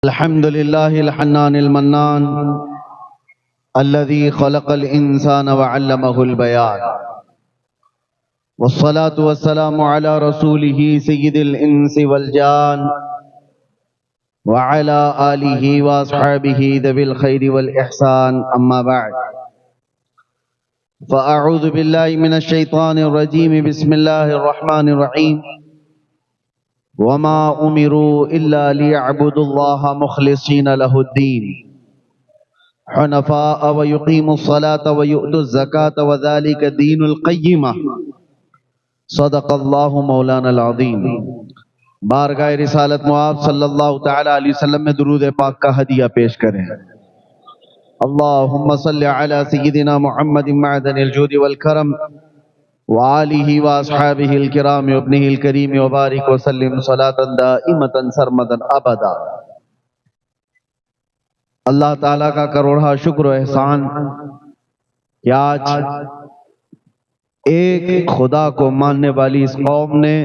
الحمد لله الحنان المنان الذي خلق الإنسان وعلمه البيان، والصلاة والسلام على رسوله سيد الإنس والجان وعلى آله وأصحابه ذوي الخير والإحسان. أما بعد، فأعوذ بالله من الشيطان الرجيم. بسم الله الرحمن الرحيم. وما أمروا إلا ليعبدوا الله مخلصين له الدين حنفاء ويقيموا الصلاة ويؤتوا الزكاة وذلك دين القيمة. صدق اللہ مولانا العظیم. بارگاہ رسالت معاب صلی اللہ تعالی علیہ وسلم میں درود پاک کا ہدیہ پیش کریں. اللہم صلی علی سیدنا محمد معدن الجود والکرم وآلہ واصحابہ الکرام وابنہ الکریم وبارک وسلم صلاۃ دائمۃ سرمدا ابدا. اللہ تعالیٰ کا کروڑا شکر و احسان کہ آج ایک خدا کو ماننے والی اس قوم نے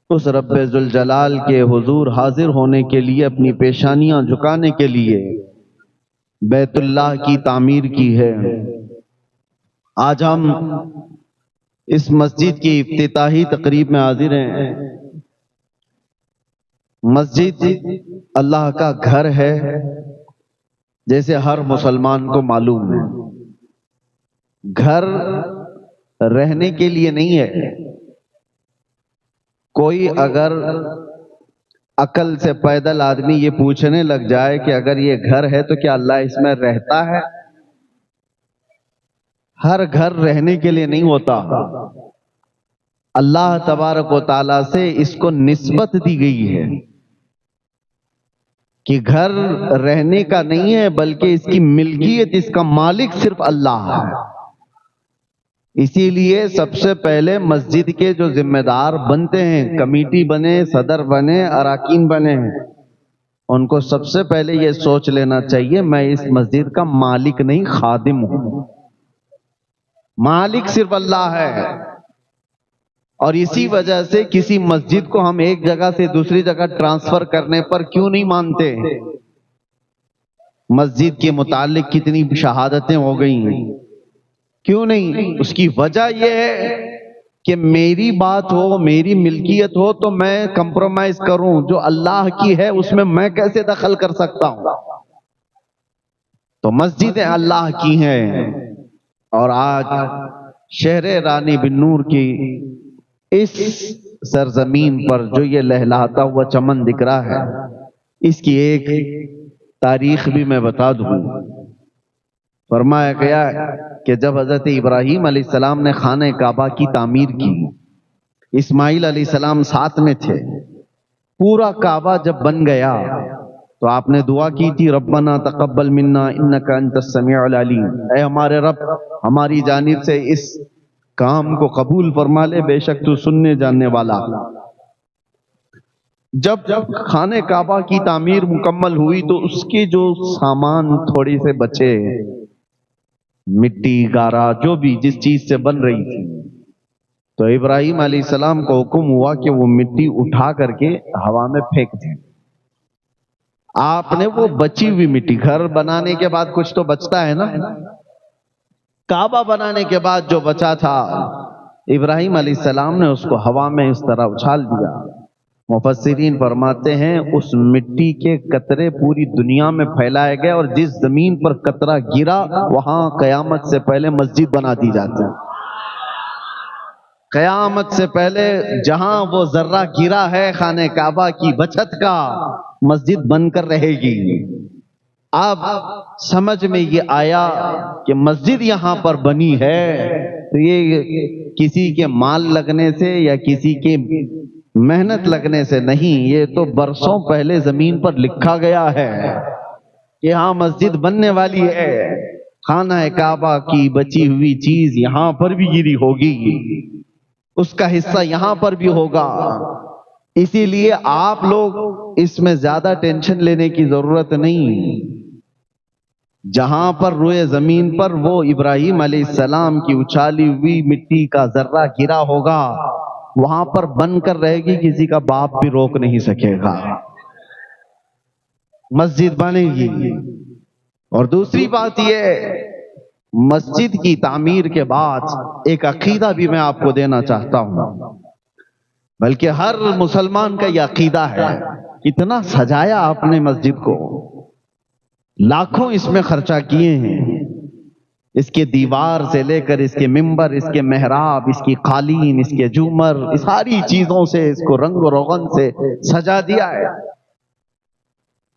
اس رب ذوالجلال کے حضور حاضر ہونے کے لیے، اپنی پیشانیاں جھکانے کے لیے بیت اللہ کی تعمیر کی ہے. آج ہم اس مسجد کی افتتاحی تقریب میں حاضر ہیں. مسجد اللہ کا گھر ہے، جیسے ہر مسلمان کو معلوم ہے. گھر رہنے کے لیے نہیں ہے. کوئی اگر عقل سے پیدل آدمی یہ پوچھنے لگ جائے کہ اگر یہ گھر ہے تو کیا اللہ اس میں رہتا ہے؟ ہر گھر رہنے کے لیے نہیں ہوتا. اللہ تبارک و تعالیٰ سے اس کو نسبت دی گئی ہے کہ گھر رہنے کا نہیں ہے، بلکہ اس کی ملکیت، اس کا مالک صرف اللہ ہے. اسی لیے سب سے پہلے مسجد کے جو ذمہ دار بنتے ہیں، کمیٹی بنے، صدر بنے، اراکین بنے ہیں، ان کو سب سے پہلے یہ سوچ لینا چاہیے میں اس مسجد کا مالک نہیں، خادم ہوں. مالک صرف اللہ ہے. اور اسی وجہ سے کسی مسجد کو ہم ایک جگہ سے دوسری جگہ ٹرانسفر کرنے پر کیوں نہیں مانتے؟ مسجد کے متعلق کتنی شہادتیں ہو گئی ہیں، کیوں نہیں؟ اس کی وجہ یہ ہے کہ میری بات ہو، میری ملکیت ہو تو میں کمپرومائز کروں. جو اللہ کی ہے اس میں کیسے دخل کر سکتا ہوں؟ تو مسجدیں اللہ کی ہیں. اور آج شہر رانی بن نور کی اس سرزمین پر جو یہ لہلاتا ہوا چمن دکھ رہا ہے، اس کی ایک تاریخ بھی میں بتا دوں. فرمایا گیا کہ جب حضرت ابراہیم علیہ السلام نے خانہ کعبہ کی تعمیر کی، اسماعیل علیہ السلام ساتھ میں تھے. پورا کعبہ جب بن گیا تو آپ نے دعا کی تھی، ربنا تقبل منا انک انت السمیع العلیم. اے ہمارے رب، ہماری جانب سے اس کام کو قبول فرما لے، بے شک تو سننے جاننے والا. جب خانہ کعبہ کی تعمیر مکمل ہوئی تو اس کے جو سامان تھوڑے سے بچے، مٹی، گارا، جو بھی جس چیز سے بن رہی تھی، تو ابراہیم علیہ السلام کو حکم ہوا کہ وہ مٹی اٹھا کر کے ہوا میں پھینک دیں. آپ نے وہ بچی ہوئی مٹی، گھر بنانے کے بعد کچھ تو بچتا ہے نا، کعبہ بنانے کے بعد جو بچا تھا، ابراہیم علیہ السلام نے اس کو ہوا میں اس طرح اچھال دیا. مفسرین فرماتے ہیں اس مٹی کے قطرے پوری دنیا میں پھیلائے گئے، اور جس زمین پر قطرہ گرا وہاں قیامت سے پہلے مسجد بنا دی جاتی ہے. قیامت سے پہلے جہاں وہ ذرہ گرا ہے خانہ کعبہ کی بچت کا، مسجد بن کر رہے گی. اب سمجھ میں یہ آیا کہ مسجد یہاں پر بنی ہے تو یہ کسی کے مال لگنے سے یا کسی کے محنت لگنے سے نہیں، یہ تو برسوں پہلے زمین پر لکھا گیا ہے کہ ہاں مسجد بننے والی ہے. خانہ کعبہ کی بچی ہوئی چیز یہاں پر بھی گری ہوگی، اس کا حصہ یہاں پر بھی ہوگا. اسی لیے آپ لوگ اس میں زیادہ ٹینشن لینے کی ضرورت نہیں. جہاں پر روئے زمین پر وہ ابراہیم علیہ السلام کی اچھالی ہوئی مٹی کا ذرہ گرا ہوگا، وہاں پر بن کر رہے گی، کسی کا باپ بھی روک نہیں سکے گا. مسجد بنے گی. اور دوسری بات یہ، مسجد کی تعمیر کے بعد ایک عقیدہ بھی میں آپ کو دینا چاہتا ہوں، بلکہ ہر مسلمان کا یہ عقیدہ ہے. اتنا سجایا آپ نے مسجد کو، لاکھوں اس میں خرچہ کیے ہیں، اس کے دیوار سے لے کر اس کے ممبر، اس کے محراب، اس کی قالین، اس کے جھومر، اس ساری چیزوں سے اس کو رنگ و روغن سے سجا دیا ہے.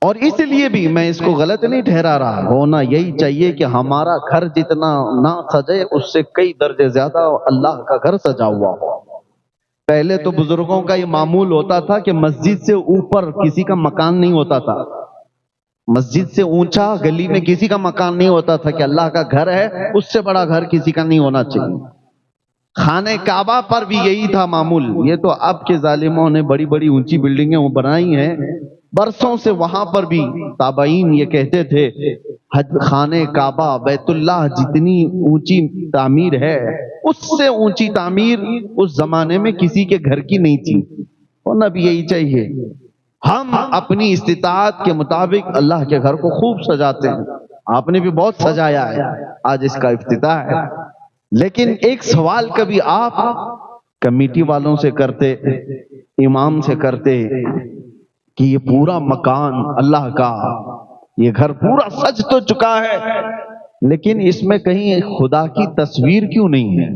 اور اس لیے بھی میں اس کو غلط نہیں ٹھہرا رہا، ہونا یہی چاہیے کہ ہمارا گھر جتنا نہ سجے اس سے کئی درجے زیادہ اللہ کا گھر سجا ہوا ہو. پہلے تو بزرگوں کا یہ معمول ہوتا تھا کہ مسجد سے اوپر کسی کا مکان نہیں ہوتا تھا، مسجد سے اونچا گلی میں کسی کا مکان نہیں ہوتا تھا کہ اللہ کا گھر ہے اس سے بڑا گھر کسی کا نہیں ہونا چاہیے. خانہ کعبہ پر بھی یہی تھا معمول. یہ تو اب کے ظالموں نے بڑی بڑی اونچی بلڈنگیں وہ بنائی ہیں، برسوں سے وہاں پر بھی تابعین یہ کہتے تھے خانہ کعبہ بیت اللہ جتنی اونچی تعمیر ہے اس سے اونچی تعمیر اس زمانے میں کسی کے گھر کی نہیں تھی. ہونا بھی یہی چاہیے. ہم اپنی استطاعت کے مطابق اللہ کے گھر کو خوب سجاتے ہیں، آپ نے بھی بہت سجایا ہے، آج اس کا افتتاح ہے. لیکن ایک سوال کبھی آپ کمیٹی والوں سے کرتے، امام سے کرتے کہ یہ پورا مکان اللہ کا، یہ گھر پورا سج تو چکا ہے لیکن اس میں کہیں خدا کی تصویر کیوں نہیں ہے؟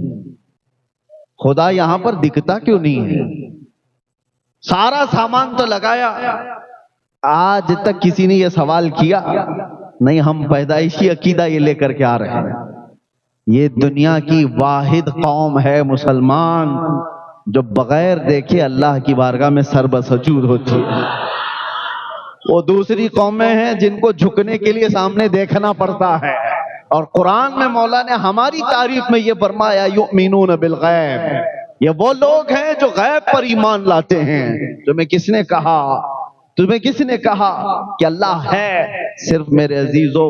خدا یہاں پر دکھتا کیوں نہیں ہے؟ سارا سامان تو لگایا، آج تک کسی نے یہ سوال کیا نہیں. ہم پیدائشی عقیدہ یہ لے کر کے آ رہے ہیں. یہ دنیا کی واحد قوم ہے مسلمان جو بغیر دیکھے اللہ کی بارگاہ میں سر بسجود ہوتی ہے. وہ دوسری قومیں ہیں جن کو جھکنے کے لیے سامنے دیکھنا پڑتا ہے. اور قرآن میں مولا نے ہماری تعریف میں یہ فرمایا یؤمنون بالغیب، یہ وہ لوگ ہیں جو غیب پر ایمان لاتے ہیں. تمہیں کس نے کہا، تمہیں کس نے کہا کہ اللہ ہے؟ صرف میرے عزیزو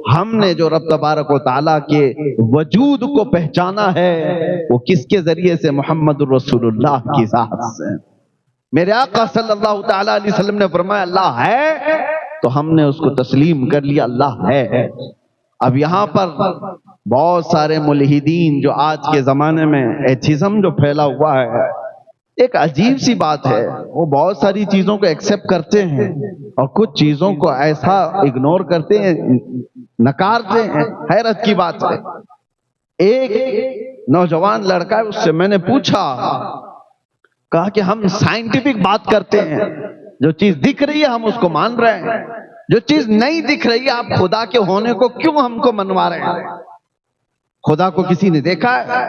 ہم نے جو رب تبارک و تعالیٰ کے وجود کو پہچانا ہے وہ کس کے ذریعے سے؟ محمد الرسول اللہ کی ذات سے. میرے آقا صلی اللہ تعالیٰ علیہ وسلم نے فرمایا اللہ ہے تو ہم نے اس کو تسلیم کر لیا، اللہ ہے. اب یہاں پر بہت سارے ملحدین جو آج کے زمانے میں ایتھیزم جو پھیلا ہوا ہے، ایک عجیب سی بات ہے، وہ بہت ساری چیزوں کو ایکسپٹ کرتے ہیں اور کچھ چیزوں کو ایسا اگنور کرتے ہیں، نکارتے ہیں. حیرت کی بات ہے. ایک نوجوان لڑکا ہے، اس سے میں نے پوچھا، کہا کہ ہم سائنٹیفک بات کرتے ہیں، جو چیز دکھ رہی ہے ہم اس کو مان رہے ہیں، جو چیز نہیں دکھ رہی ہے آپ خدا کے ہونے کو کیوں ہم کو منوا رہے ہیں؟ خدا کو کسی نے دیکھا ہے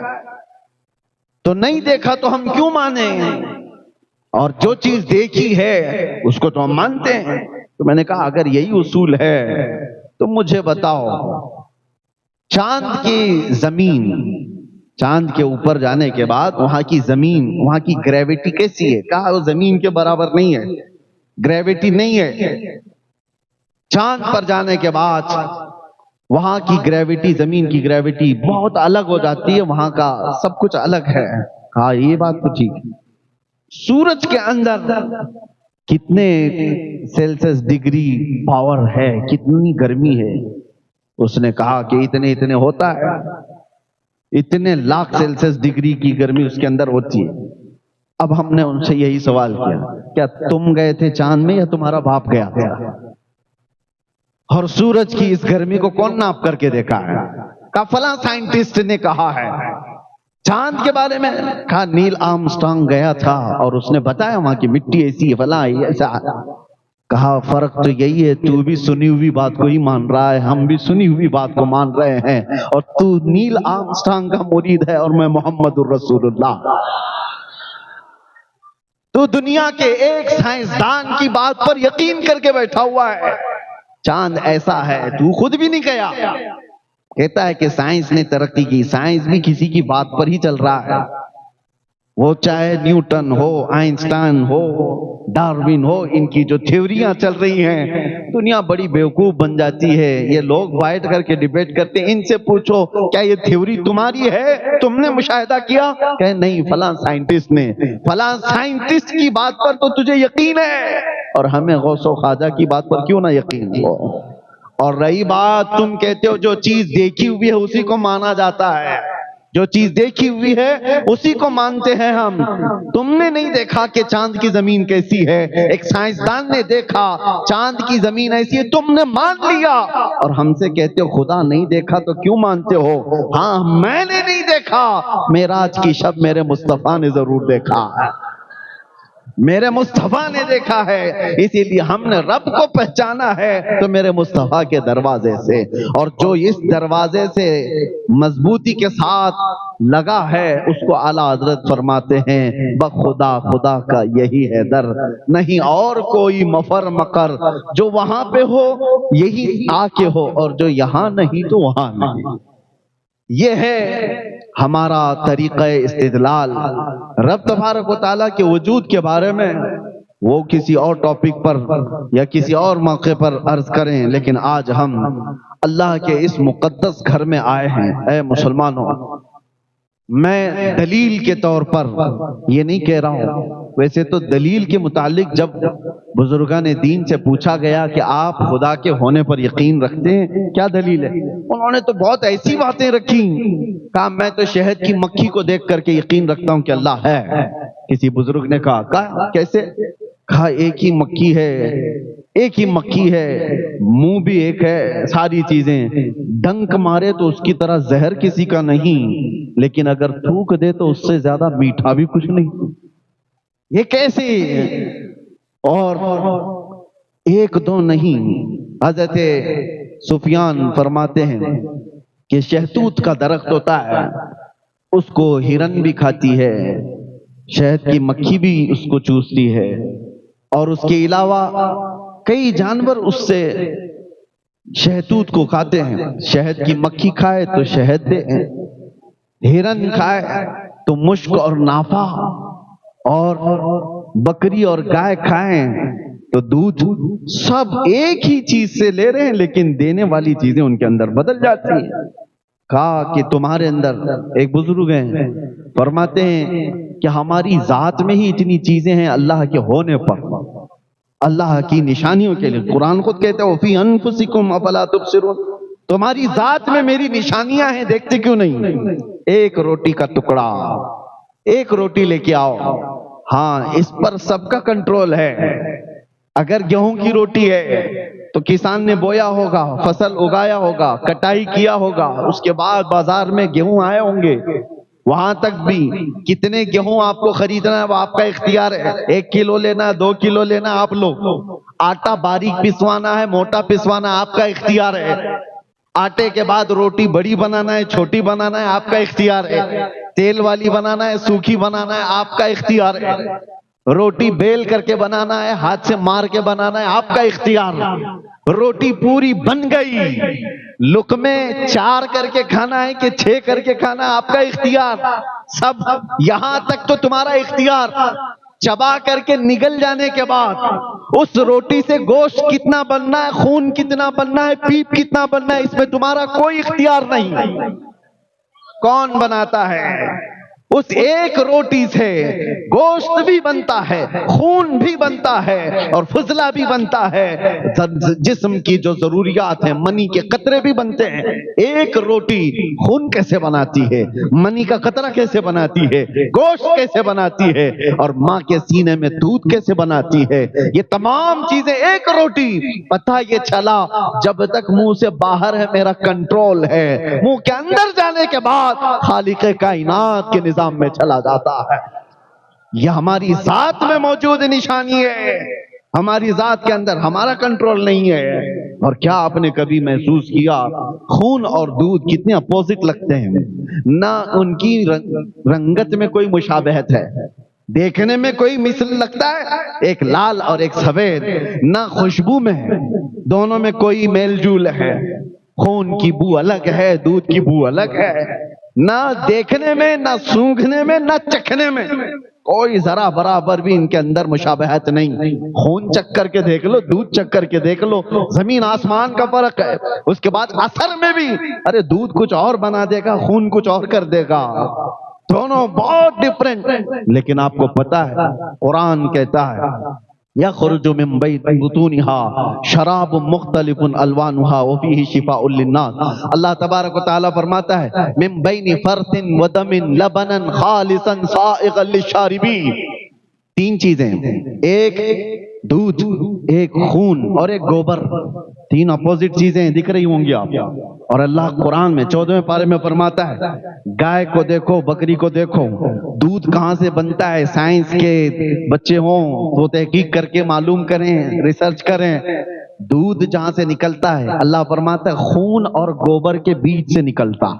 تو نہیں دیکھا تو ہم کیوں مانیں؟ اور جو چیز دیکھی ہے اس کو تو ہم مانتے ہیں. تو میں نے کہا اگر یہی اصول ہے تو مجھے بتاؤ چاند کی زمین، چاند کے اوپر جانے کے بعد وہاں کی زمین، وہاں کی گریویٹی کیسی ہے؟ کہا وہ زمین کے برابر نہیں ہے، گریویٹی نہیں ہے. چاند پر جانے کے بعد وہاں کی گریویٹی، زمین کی گریویٹی بہت الگ ہو جاتی ہے، وہاں کا سب کچھ الگ ہے. کہا یہ بات تو ٹھیک ہے. سورج کے اندر کتنے سیلسیس ڈگری پاور ہے، کتنی گرمی ہے؟ اس نے کہا کہ اتنے اتنے ہوتا ہے، اتنے لاکھ سیلسیس ڈگری کی گرمی اس کے اندر ہوتی ہے. اب ہم نے ان سے یہی سوال کیا، کیا تم گئے تھے چاند میں یا تمہارا باپ گیا تھا؟ اور سورج کی اس گرمی کو کون ناپ کر کے دیکھا ہے؟ کہا فلاں سائنٹسٹ نے کہا ہے. چاند کے بارے میں کہا نیل آرمسٹرانگ گیا تھا اور اس نے بتایا وہاں کی مٹی ایسی ہے، فلاں ایسا. کہا فرق تو یہی ہے، تو بھی سنی ہوئی بات کو ہی مان رہا ہے، ہم بھی سنی ہوئی بات کو مان رہے ہیں، اور تو نیل آرمسٹرانگ کا مرید ہے اور میں محمد الرسول اللہ. تو دنیا کے ایک سائنسدان کی بات پر یقین کر کے بیٹھا ہوا ہے چاند ایسا ہے، تو خود بھی نہیں گیا. کہتا ہے کہ سائنس نے ترقی کی، سائنس بھی کسی کی بات پر ہی چل رہا ہے. وہ چاہے نیوٹن ہو، آئنسٹائن ہو، ڈارون ہو، ان کی جو تھیوریاں چل رہی ہیں، دنیا بڑی بیوقوف بن جاتی ہے۔ یہ لوگ بیٹھ کر کے ڈیبیٹ کرتے ہیں، ان سے پوچھو کیا یہ تھیوری تمہاری ہے، تم نے مشاہدہ کیا؟ کہ نہیں، فلاں سائنٹسٹ نے۔ فلاں سائنٹسٹ کی بات پر تو تجھے یقین ہے، اور ہمیں غوث و خواجہ کی بات پر کیوں نہ یقین ہو؟ اور رہی بات، تم کہتے ہو جو چیز دیکھی ہوئی ہے اسی کو مانا جاتا ہے، جو چیز دیکھی ہوئی ہے اسی کو مانتے ہیں ہم۔ تم نے نہیں دیکھا کہ چاند کی زمین کیسی ہے، ایک سائنسدان نے دیکھا چاند کی زمین ایسی ہے، تم نے مان لیا، اور ہم سے کہتے ہو خدا نہیں دیکھا تو کیوں مانتے ہو؟ ہاں، میں نے نہیں دیکھا، معراج کی شب میرے مصطفیٰ نے ضرور دیکھا، میرے مصطفیٰ نے دیکھا ہے، اسی لیے ہم نے رب کو پہچانا ہے تو میرے مصطفیٰ کے دروازے سے۔ اور جو اس دروازے سے مضبوطی کے ساتھ لگا ہے اس کو اعلیٰ حضرت فرماتے ہیں بخدا خدا کا یہی ہے در، نہیں اور کوئی مفر مقر، جو وہاں پہ ہو یہی آ کے ہو، اور جو یہاں نہیں تو وہاں نہیں۔ یہ ہے ہمارا طریقہ استدلال۔ رب تبارک و تعالیٰ کے وجود کے بارے میں وہ کسی اور ٹاپک پر یا کسی اور موقع پر عرض کریں، لیکن آج ہم اللہ کے اس مقدس گھر میں آئے ہیں۔ اے مسلمانوں، میں دلیل کے طور پر یہ نہیں کہہ رہا ہوں، ویسے تو دلیل کے متعلق جب بزرگان دین سے پوچھا گیا کہ آپ خدا کے ہونے پر یقین رکھتے ہیں، کیا دلیل ہے؟ انہوں نے تو بہت ایسی باتیں رکھی، کہا میں تو شہد کی مکھی کو دیکھ کر کے یقین رکھتا ہوں کہ اللہ ہے۔ کسی بزرگ نے کہا کیسے؟ کہا ایک ہی مکھی ہے، ایک ہی مکھی ہے، منہ بھی ایک ہے، ساری چیزیں، ڈنک مارے تو اس کی طرح زہر کسی کا نہیں، لیکن اگر تھوک دے تو اس سے زیادہ میٹھا بھی کچھ نہیں۔ یہ کیسے؟ اور ایک دو نہیں، حضرت سفیان فرماتے ہیں کہ شہتوت کا درخت ہوتا ہے، اس کو ہرن بھی کھاتی ہے، شہد کی مکھی بھی اس کو چوستی ہے، اور اس کے علاوہ کئی جانور اس سے شہتوت کو کھاتے ہیں۔ شہد کی مکھی کھائے تو شہد دے، ہرن کھائے تو مشک اور نافع، اور بکری اور گائے کھائیں تو دودھ، سب ایک ہی چیز سے لے رہے ہیں لیکن دینے والی چیزیں ان کے اندر بدل جاتی ہیں۔ کہا کہ تمہارے اندر، ایک بزرگ ہیں فرماتے ہیں کہ ہماری ذات میں ہی اتنی چیزیں ہیں اللہ کے ہونے پر، اللہ کی نشانیوں کے لیے۔ قرآن خود کہتا ہے وَفِي أَنفُسِكُمْ أَفَلَا تُبْصِرُونَ، تمہاری ذات میں میری نشانیاں ہیں، دیکھتے کیوں نہیں؟ ایک روٹی کا ٹکڑا، ایک روٹی لے کے آؤ، ہاں اس پر سب کا کنٹرول ہے۔ اگر گیہوں کی روٹی ہے تو کسان نے بویا ہوگا، فصل اگایا ہوگا، کٹائی کیا ہوگا، اس کے بعد بازار میں گیہوں آئے ہوں گے، وہاں تک بھی کتنے گیہوں آپ کو خریدنا ہے وہ آپ کا اختیار ہے، 1 کلو لینا ہے، 2 کلو لینا ہے آپ لوگ، آٹا باریک پسوانا ہے، موٹا پسوانا آپ کا اختیار ہے، آٹے کے بعد روٹی بڑی بنانا ہے، چھوٹی بنانا ہے آپ کا اختیار ہے، تیل والی بنانا ہے، سوکھی بنانا ہے آپ کا اختیار ہے، روٹی بیل کر کے بنانا ہے، ہاتھ سے مار کے بنانا ہے آپ کا اختیار ہے۔ روٹی پوری بن گئی، لقمے 4 کر کے کھانا ہے کہ 6 کر کے کھانا ہے آپ کا اختیار، سب یہاں تک تو تمہارا اختیار۔ چبا کر کے نگل جانے کے بعد اس روٹی سے گوشت کتنا بننا ہے، خون کتنا بننا ہے، پیپ کتنا بننا ہے، اس میں تمہارا کوئی اختیار نہیں۔ کون بناتا ہے؟ اس ایک روٹی سے گوشت بھی بنتا ہے، خون بھی بنتا ہے، اور فضلہ بھی بنتا ہے، جسم کی جو ضروریات ہیں، منی کے قطرے بھی بنتے ہیں۔ ایک روٹی خون کیسے بناتی ہے، منی کا قطرہ کیسے بناتی ہے، گوشت کیسے بناتی ہے، اور ماں کے سینے میں دودھ کیسے بناتی ہے، یہ تمام چیزیں ایک روٹی۔ پتہ یہ چلا جب تک منہ سے باہر ہے میرا کنٹرول ہے، منہ کے اندر جانے کے بعد خالق کائنات کے نظام میں چلا جاتا ہے۔ یہ ہماری ذات میں موجود نشانی ہے، ہماری ذات کے اندر ہمارا کنٹرول نہیں ہے۔ اور کیا آپ نے کبھی محسوس کیا خون اور دودھ کتنے اپوزٹ لگتے ہیں، نہ ان کی رنگت میں کوئی مشابہت ہے، دیکھنے میں کوئی مثل لگتا ہے، ایک لال اور ایک سفید، نہ خوشبو میں ہے، دونوں میں کوئی میل جول ہے، خون کی بو الگ ہے، دودھ کی بو الگ ہے، نہ دیکھنے میں، نہ سونگھنے میں، نہ چکھنے میں کوئی ذرا برابر بھی ان کے اندر مشابہت نہیں۔ خون چک کر کے دیکھ لو، دودھ چک کر کے دیکھ لو، زمین آسمان کا فرق ہے۔ اس کے بعد اثر میں بھی، ارے دودھ کچھ اور بنا دے گا، خون کچھ اور کر دے گا، دونوں بہت ڈیفرنٹ۔ لیکن آپ کو پتا ہے قرآن کہتا ہے یخرج من بطونها شراب مختلف الوانها وفيه شفاء للناس۔ اللہ تبارک و تعالیٰ فرماتا ہے من بین فرث ودم لبنا خالصا سائغا للشاربین۔ تین چیزیں، ایک دودھ، ایک خون اور ایک گوبر، تین اپوزٹ چیزیں دکھ رہی ہوں گی آپ۔ اور اللہ قرآن میں 14ویں پارے میں فرماتا ہے گائے کو دیکھو، بکری کو دیکھو، دودھ کہاں سے بنتا ہے، سائنس کے بچے ہوں وہ تحقیق کر کے معلوم کریں، ریسرچ کریں، دودھ جہاں سے نکلتا ہے اللہ فرماتا ہے خون اور گوبر کے بیچ سے نکلتا،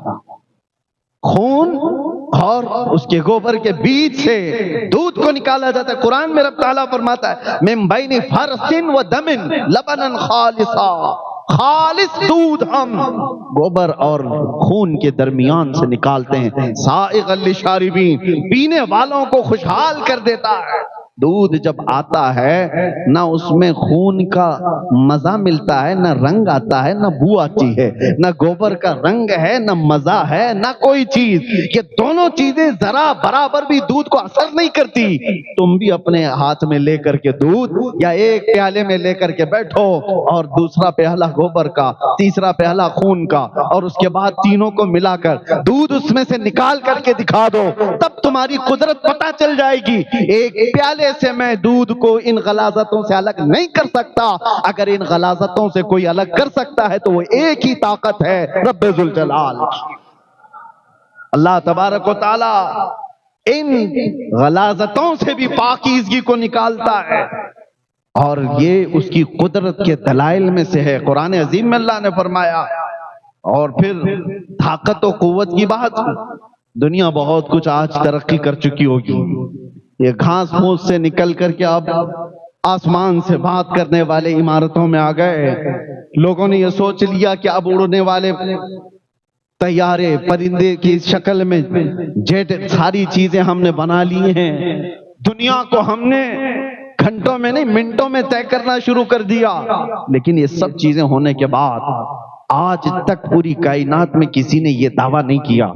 خون اور اس کے گوبر کے بیچ سے دودھ کو نکالا جاتا ہے۔ قرآن میں رب تعالیٰ فرماتا ہے من بین فرث و دم لبنا خالصا، خالص دودھ ہم گوبر اور خون کے درمیان سے نکالتے ہیں، سائغا للشاربین، پینے والوں کو خوشحال کر دیتا ہے۔ دودھ جب آتا ہے نہ اس میں خون کا مزہ ملتا ہے، نہ رنگ آتا ہے، نہ بو آتی ہے، نہ گوبر کا رنگ ہے، نہ مزہ ہے، نہ کوئی چیز۔ یہ دونوں چیزیں ذرا برابر بھی دودھ کو اثر نہیں کرتی۔ تم بھی اپنے ہاتھ میں لے کر کے دودھ یا ایک پیالے میں لے کر کے بیٹھو اور دوسرا پیالہ گوبر کا، تیسرا پیالہ خون کا، اور اس کے بعد تینوں کو ملا کر دودھ اس میں سے نکال کر کے دکھا دو، تب تمہاری قدرت پتہ چل جائے گی۔ ایک پیالے سے میں دودھ کو ان غلاظتوں سے الگ نہیں کر سکتا، اگر ان غلاظتوں سے کوئی الگ کر سکتا ہے تو وہ ایک ہی طاقت ہے، رب ذوالجلال۔ اللہ تبارک و تعالی ان غلاظتوں سے بھی پاکیزگی کو نکالتا ہے، اور یہ اس کی قدرت کے دلائل میں سے ہے۔ قرآن عظیم میں اللہ نے فرمایا، اور پھر طاقت و قوت کی بات، دنیا بہت کچھ آج ترقی کر چکی ہوگی، یہ گھاس پھوس سے نکل کر کے اب آسمان سے بات کرنے والے عمارتوں میں آ گئے۔ لوگوں نے یہ سوچ لیا کہ اب اڑنے والے طیارے، پرندے کی شکل میں جیٹ، ساری چیزیں ہم نے بنا لی ہیں، دنیا کو ہم نے گھنٹوں میں نہیں منٹوں میں طے کرنا شروع کر دیا۔ لیکن یہ سب چیزیں ہونے کے بعد آج تک پوری کائنات میں کسی نے یہ دعویٰ نہیں کیا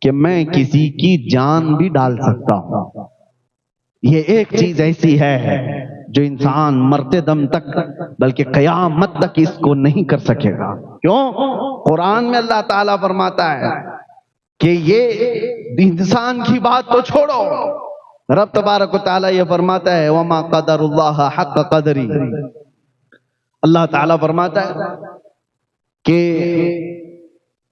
کہ میں کسی کی جان بھی ڈال سکتا ہوں۔ یہ ایک چیز ایسی ہے جو انسان مرتے دم تک بلکہ قیامت تک اس کو نہیں کر سکے گا۔ کیوں؟ قرآن میں اللہ تعالیٰ فرماتا ہے کہ یہ انسان کی بات تو چھوڑو، رب تبارک و تعالیٰ یہ فرماتا ہے وَمَا قَدَرُ اللَّهَ حَقَّ قَدْرِهِ۔ اللہ تعالیٰ فرماتا ہے کہ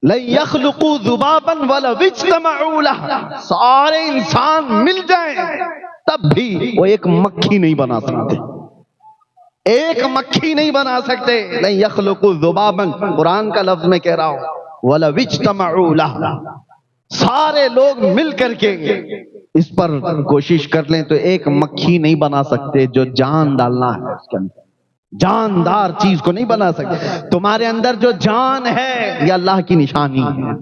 لَن يَخْلُقُوا ذُبَابًا وَلَوِ اجْتَمَعُوا لَهُ، سارے انسان مل جائیں تب بھی وہ ایک مکھی نہیں بنا سکتے، ایک مکھی نہیں بنا سکتے۔ لَن يَخْلُقُوا ذُبَابًا، قرآن کا لفظ میں کہہ رہا ہوں، وَلَوِ اجْتَمَعُوا لَهُ، سارے لوگ مل کر کے اس پر کوشش کر لیں تو ایک مکھی نہیں بنا سکتے جو جان ڈالنا ہے اس کے اندر، جاندار چیز کو نہیں بنا سکتے۔ تمہارے اندر جو جان ہے یہ اللہ کی نشانی ہے،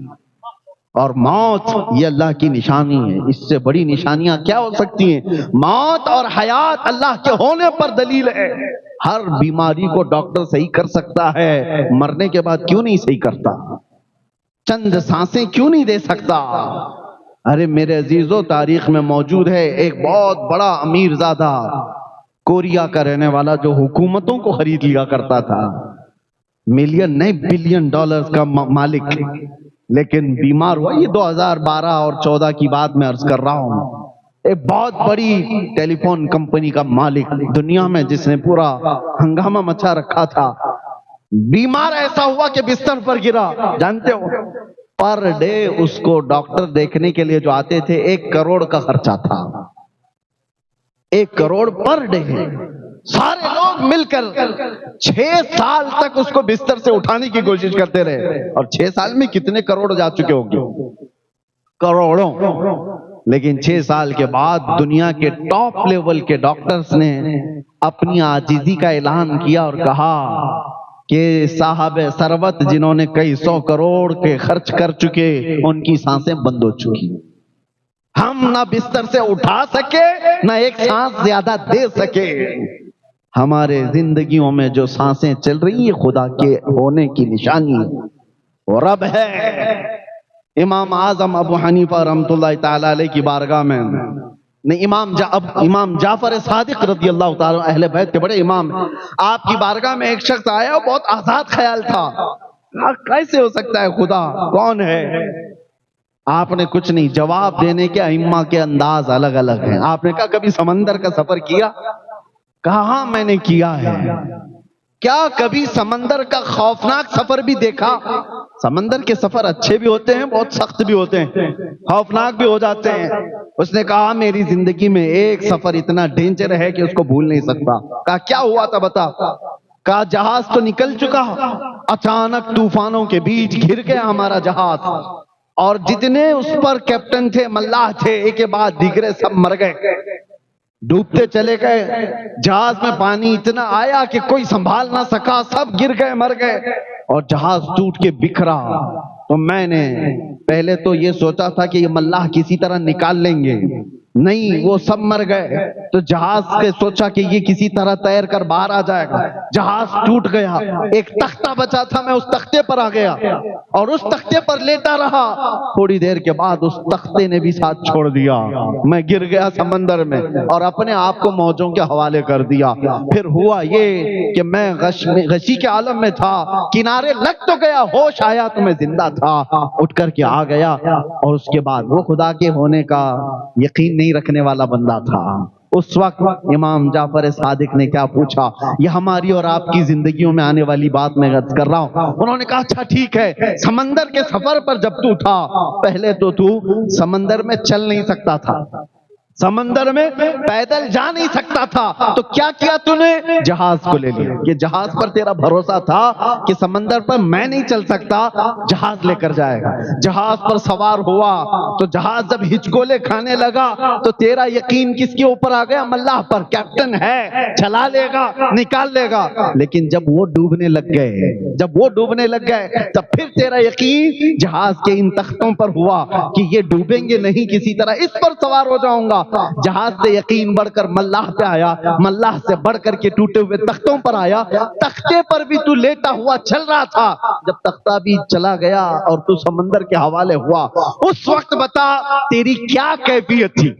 اور موت یہ اللہ کی نشانی ہے۔ اس سے بڑی نشانیاں کیا ہو سکتی ہیں؟ موت اور حیات اللہ کے ہونے پر دلیل ہے۔ ہر بیماری کو ڈاکٹر صحیح کر سکتا ہے، مرنے کے بعد کیوں نہیں صحیح کرتا؟ چند سانسیں کیوں نہیں دے سکتا؟ ارے میرے عزیزو، تاریخ میں موجود ہے ایک بہت بڑا امیر زادہ، کوریا کا رہنے والا، جو حکومتوں کو خرید لیا کرتا تھا، ملین نہیں بلین ڈالرز کا مالک، لیکن بیمار ہوا۔ یہ 2012 اور 14 کی بات میں عرض کر رہا ہوں۔ ایک بہت بڑی ٹیلی فون کمپنی کا مالک دنیا میں، جس نے پورا ہنگامہ مچا رکھا تھا، بیمار ایسا ہوا کہ بستر پر گرا۔ جانتے ہو پر ڈے اس کو ڈاکٹر دیکھنے کے لیے جو آتے تھے 1 کروڑ کا خرچہ تھا، 1 کروڑ پر ڈے۔ سارے لوگ مل کر 6 سال تک اس کو بستر سے اٹھانے کی کوشش کرتے رہے، اور 6 سال میں کتنے کروڑ جا چکے ہوں گے؟ کروڑوں۔ لیکن 6 سال کے بعد دنیا کے ٹاپ لیول کے ڈاکٹرز نے اپنی عاجزی کا اعلان کیا اور کہا کہ صاحب ثروت جنہوں نے کئی 100 کروڑ کے خرچ کر چکے ان کی سانسیں بند ہو چکی، ہم نہ بستر سے اٹھا سکے نہ ایک سانس زیادہ دے سکے۔ ہمارے زندگیوں میں جو سانسیں چل رہی ہیں خدا کے ہونے کی نشانی وہ رب ہے۔ امام اعظم ابو حنیفہ رحمۃ اللہ تعالی علیہ کی بارگاہ میں امام جعفر صادق رضی اللہ تعالی اہل بیت کے بڑے امام ہیں، آپ کی بارگاہ میں ایک شخص آیا، بہت آزاد خیال تھا، کیسے ہو سکتا ہے خدا کون ہے؟ آپ نے کچھ نہیں، جواب دینے کے ائمہ کے انداز الگ الگ ہیں۔ آپ نے کہا کبھی سمندر کا سفر کیا؟ کہا ہاں میں نے کیا ہے۔ کیا کبھی سمندر کا خوفناک سفر بھی دیکھا؟ سمندر کے سفر اچھے بھی ہوتے ہیں، بہت سخت بھی ہوتے ہیں، خوفناک بھی ہو جاتے ہیں۔ اس نے کہا میری زندگی میں ایک سفر اتنا ڈینجر ہے کہ اس کو بھول نہیں سکتا۔ کہا کیا ہوا تھا بتا؟ کہا جہاز تو نکل چکا، اچانک طوفانوں کے بیچ گر گیا ہمارا جہاز، اور جتنے اس پر کیپٹن تھے، ملاح تھے، ایک کے بعد دیگرے سب مر گئے، ڈوبتے چلے گئے۔ جہاز میں پانی اتنا آیا کہ کوئی سنبھال نہ سکا، سب گر گئے، مر گئے، اور جہاز ٹوٹ کے بکھرا۔ تو میں نے پہلے تو یہ سوچا تھا کہ یہ ملاح کسی طرح نکال لیں گے، نہیں وہ سب مر گئے۔ تو جہاز کے سوچا کہ یہ کسی طرح تیر کر باہر آ جائے گا، جہاز ٹوٹ گیا۔ ایک تختہ بچا تھا، میں اس تختے پر آ گیا اور اس تختے پر لیٹا رہا۔ تھوڑی دیر کے بعد اس تختے نے بھی ساتھ چھوڑ دیا، میں گر گیا سمندر میں اور اپنے آپ کو موجوں کے حوالے کر دیا۔ پھر ہوا یہ کہ میں غشی کے عالم میں تھا، کنارے لگ تو گیا، ہوش آیا تو میں زندہ تھا، اٹھ کر کے آ گیا۔ اور اس کے بعد وہ خدا کے ہونے کا یقین نہیں رکھنے والا بندہ تھا۔ اس وقت امام جعفر صادق نے کیا پوچھا، یہ ہماری اور آپ کی زندگیوں میں آنے والی بات میں عرض کر رہا ہوں۔ انہوں نے کہا اچھا ٹھیک ہے، سمندر کے سفر پر جب تو تھا، پہلے تو سمندر میں چل نہیں سکتا تھا، سمندر میں پیدل جا نہیں سکتا تھا، تو کیا کیا تو نے؟ جہاز کو لے لیا۔ کہ جہاز پر تیرا بھروسہ تھا کہ سمندر پر میں نہیں چل سکتا، جہاز لے کر جائے گا۔ جہاز پر سوار ہوا تو جہاز جب ہچکولے کھانے لگا تو تیرا یقین کس کے اوپر آ گیا؟ ملاح پر، کیپٹن ہے، چلا لے گا، نکال لے گا۔ لیکن جب وہ ڈوبنے لگ گئے تب پھر تیرا یقین جہاز کے ان تختوں پر ہوا کہ یہ ڈوبیں گے نہیں، کسی طرح اس پر سوار ہو جاؤں گا۔ جہاز سے یقین بڑھ کر ملاح پہ آیا، ملاح سے بڑھ کر کے ٹوٹے ہوئے تختوں پر آیا۔ تختے پر بھی تو لیٹا ہوا چل رہا تھا، جب تختہ بھی چلا گیا اور تو سمندر کے حوالے ہوا، اس وقت بتا تیری کیا کیفیت تھی؟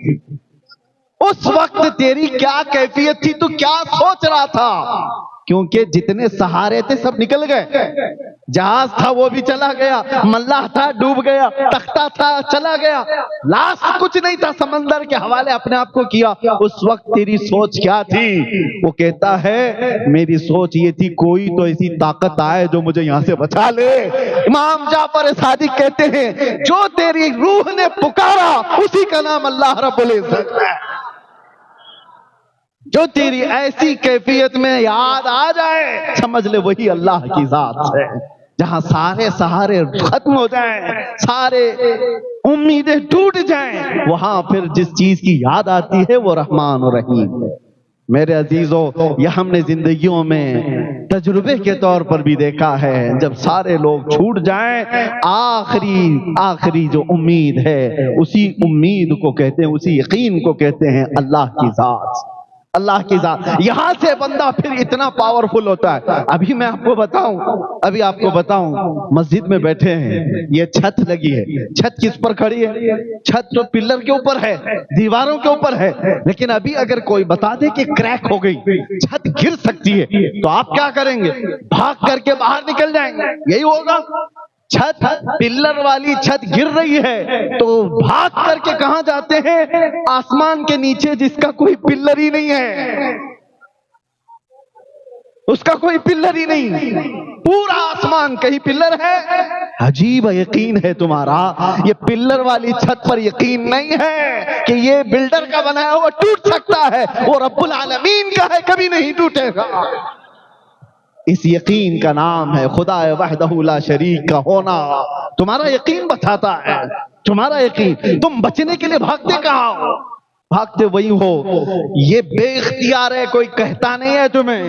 اس وقت تیری کیا کیفیت تھی؟ تو کیا سوچ رہا تھا؟ کیونکہ جتنے سہارے تھے سب نکل گئے، جہاز تھا وہ بھی چلا گیا، ملاح تھا ڈوب گیا، تختہ تھا چلا گیا، لاسٹ کچھ نہیں تھا، سمندر کے حوالے اپنے آپ کو کیا۔ اس وقت تیری سوچ کیا تھی؟ وہ کہتا ہے میری سوچ یہ تھی کوئی تو ایسی طاقت آئے جو مجھے یہاں سے بچا لے۔ امام جعفر صادق کہتے ہیں جو تیری روح نے پکارا اسی کا نام اللہ رب العزت ہے۔ جو تیری ایسی کیفیت میں یاد آ جائے سمجھ لے وہی اللہ کی ذات ہے۔ جہاں سارے سہارے ختم ہو جائیں، سارے امیدیں ٹوٹ جائیں، وہاں پھر جس چیز کی یاد آتی ہے وہ رحمان و رحیم ہے۔ میرے عزیزو، یہ ہم نے زندگیوں میں تجربے کے طور پر بھی دیکھا ہے، جب سارے لوگ چھوٹ جائیں، آخری جو امید ہے اسی امید کو کہتے ہیں، اسی یقین کو کہتے ہیں اللہ کی ذات۔ اللہ کی ذات، یہاں سے بندہ پھر اتنا پاورفل ہوتا ہے۔ ابھی میں آپ کو بتاؤں مسجد میں بیٹھے ہیں، یہ چھت لگی ہے، چھت کس پر کھڑی ہے؟ چھت تو پلر کے اوپر ہے، دیواروں کے اوپر ہے، لیکن ابھی اگر کوئی بتا دے کہ کریک ہو گئی، چھت گر سکتی ہے، تو آپ کیا کریں گے؟ بھاگ کر کے باہر نکل جائیں گے، یہی ہوگا۔ چھت، پلر والی چھت گر رہی ہے تو بھاگ کر کے کہاں جاتے ہیں؟ آسمان کے نیچے جس کا کوئی پلر ہی نہیں ہے، اس کا کوئی پلر ہی نہیں، پورا آسمان کہیں پلر ہے؟ عجیب یقین ہے تمہارا، یہ پلر والی چھت پر یقین نہیں ہے کہ یہ بلڈر کا بنایا ہوا ٹوٹ سکتا ہے، وہ رب العالمین کا ہے، کبھی نہیں ٹوٹے گا۔ اس یقین کا نام ہے خدا وحدہ لا شریک کا ہونا۔ تمہارا یقین بتاتا ہے، تمہارا یقین۔ تم بچنے کے لیے بھاگتے کہاں ہو؟ بھاگتے وہی ہو، یہ بے اختیار ہے، کوئی کہتا نہیں ہے تمہیں،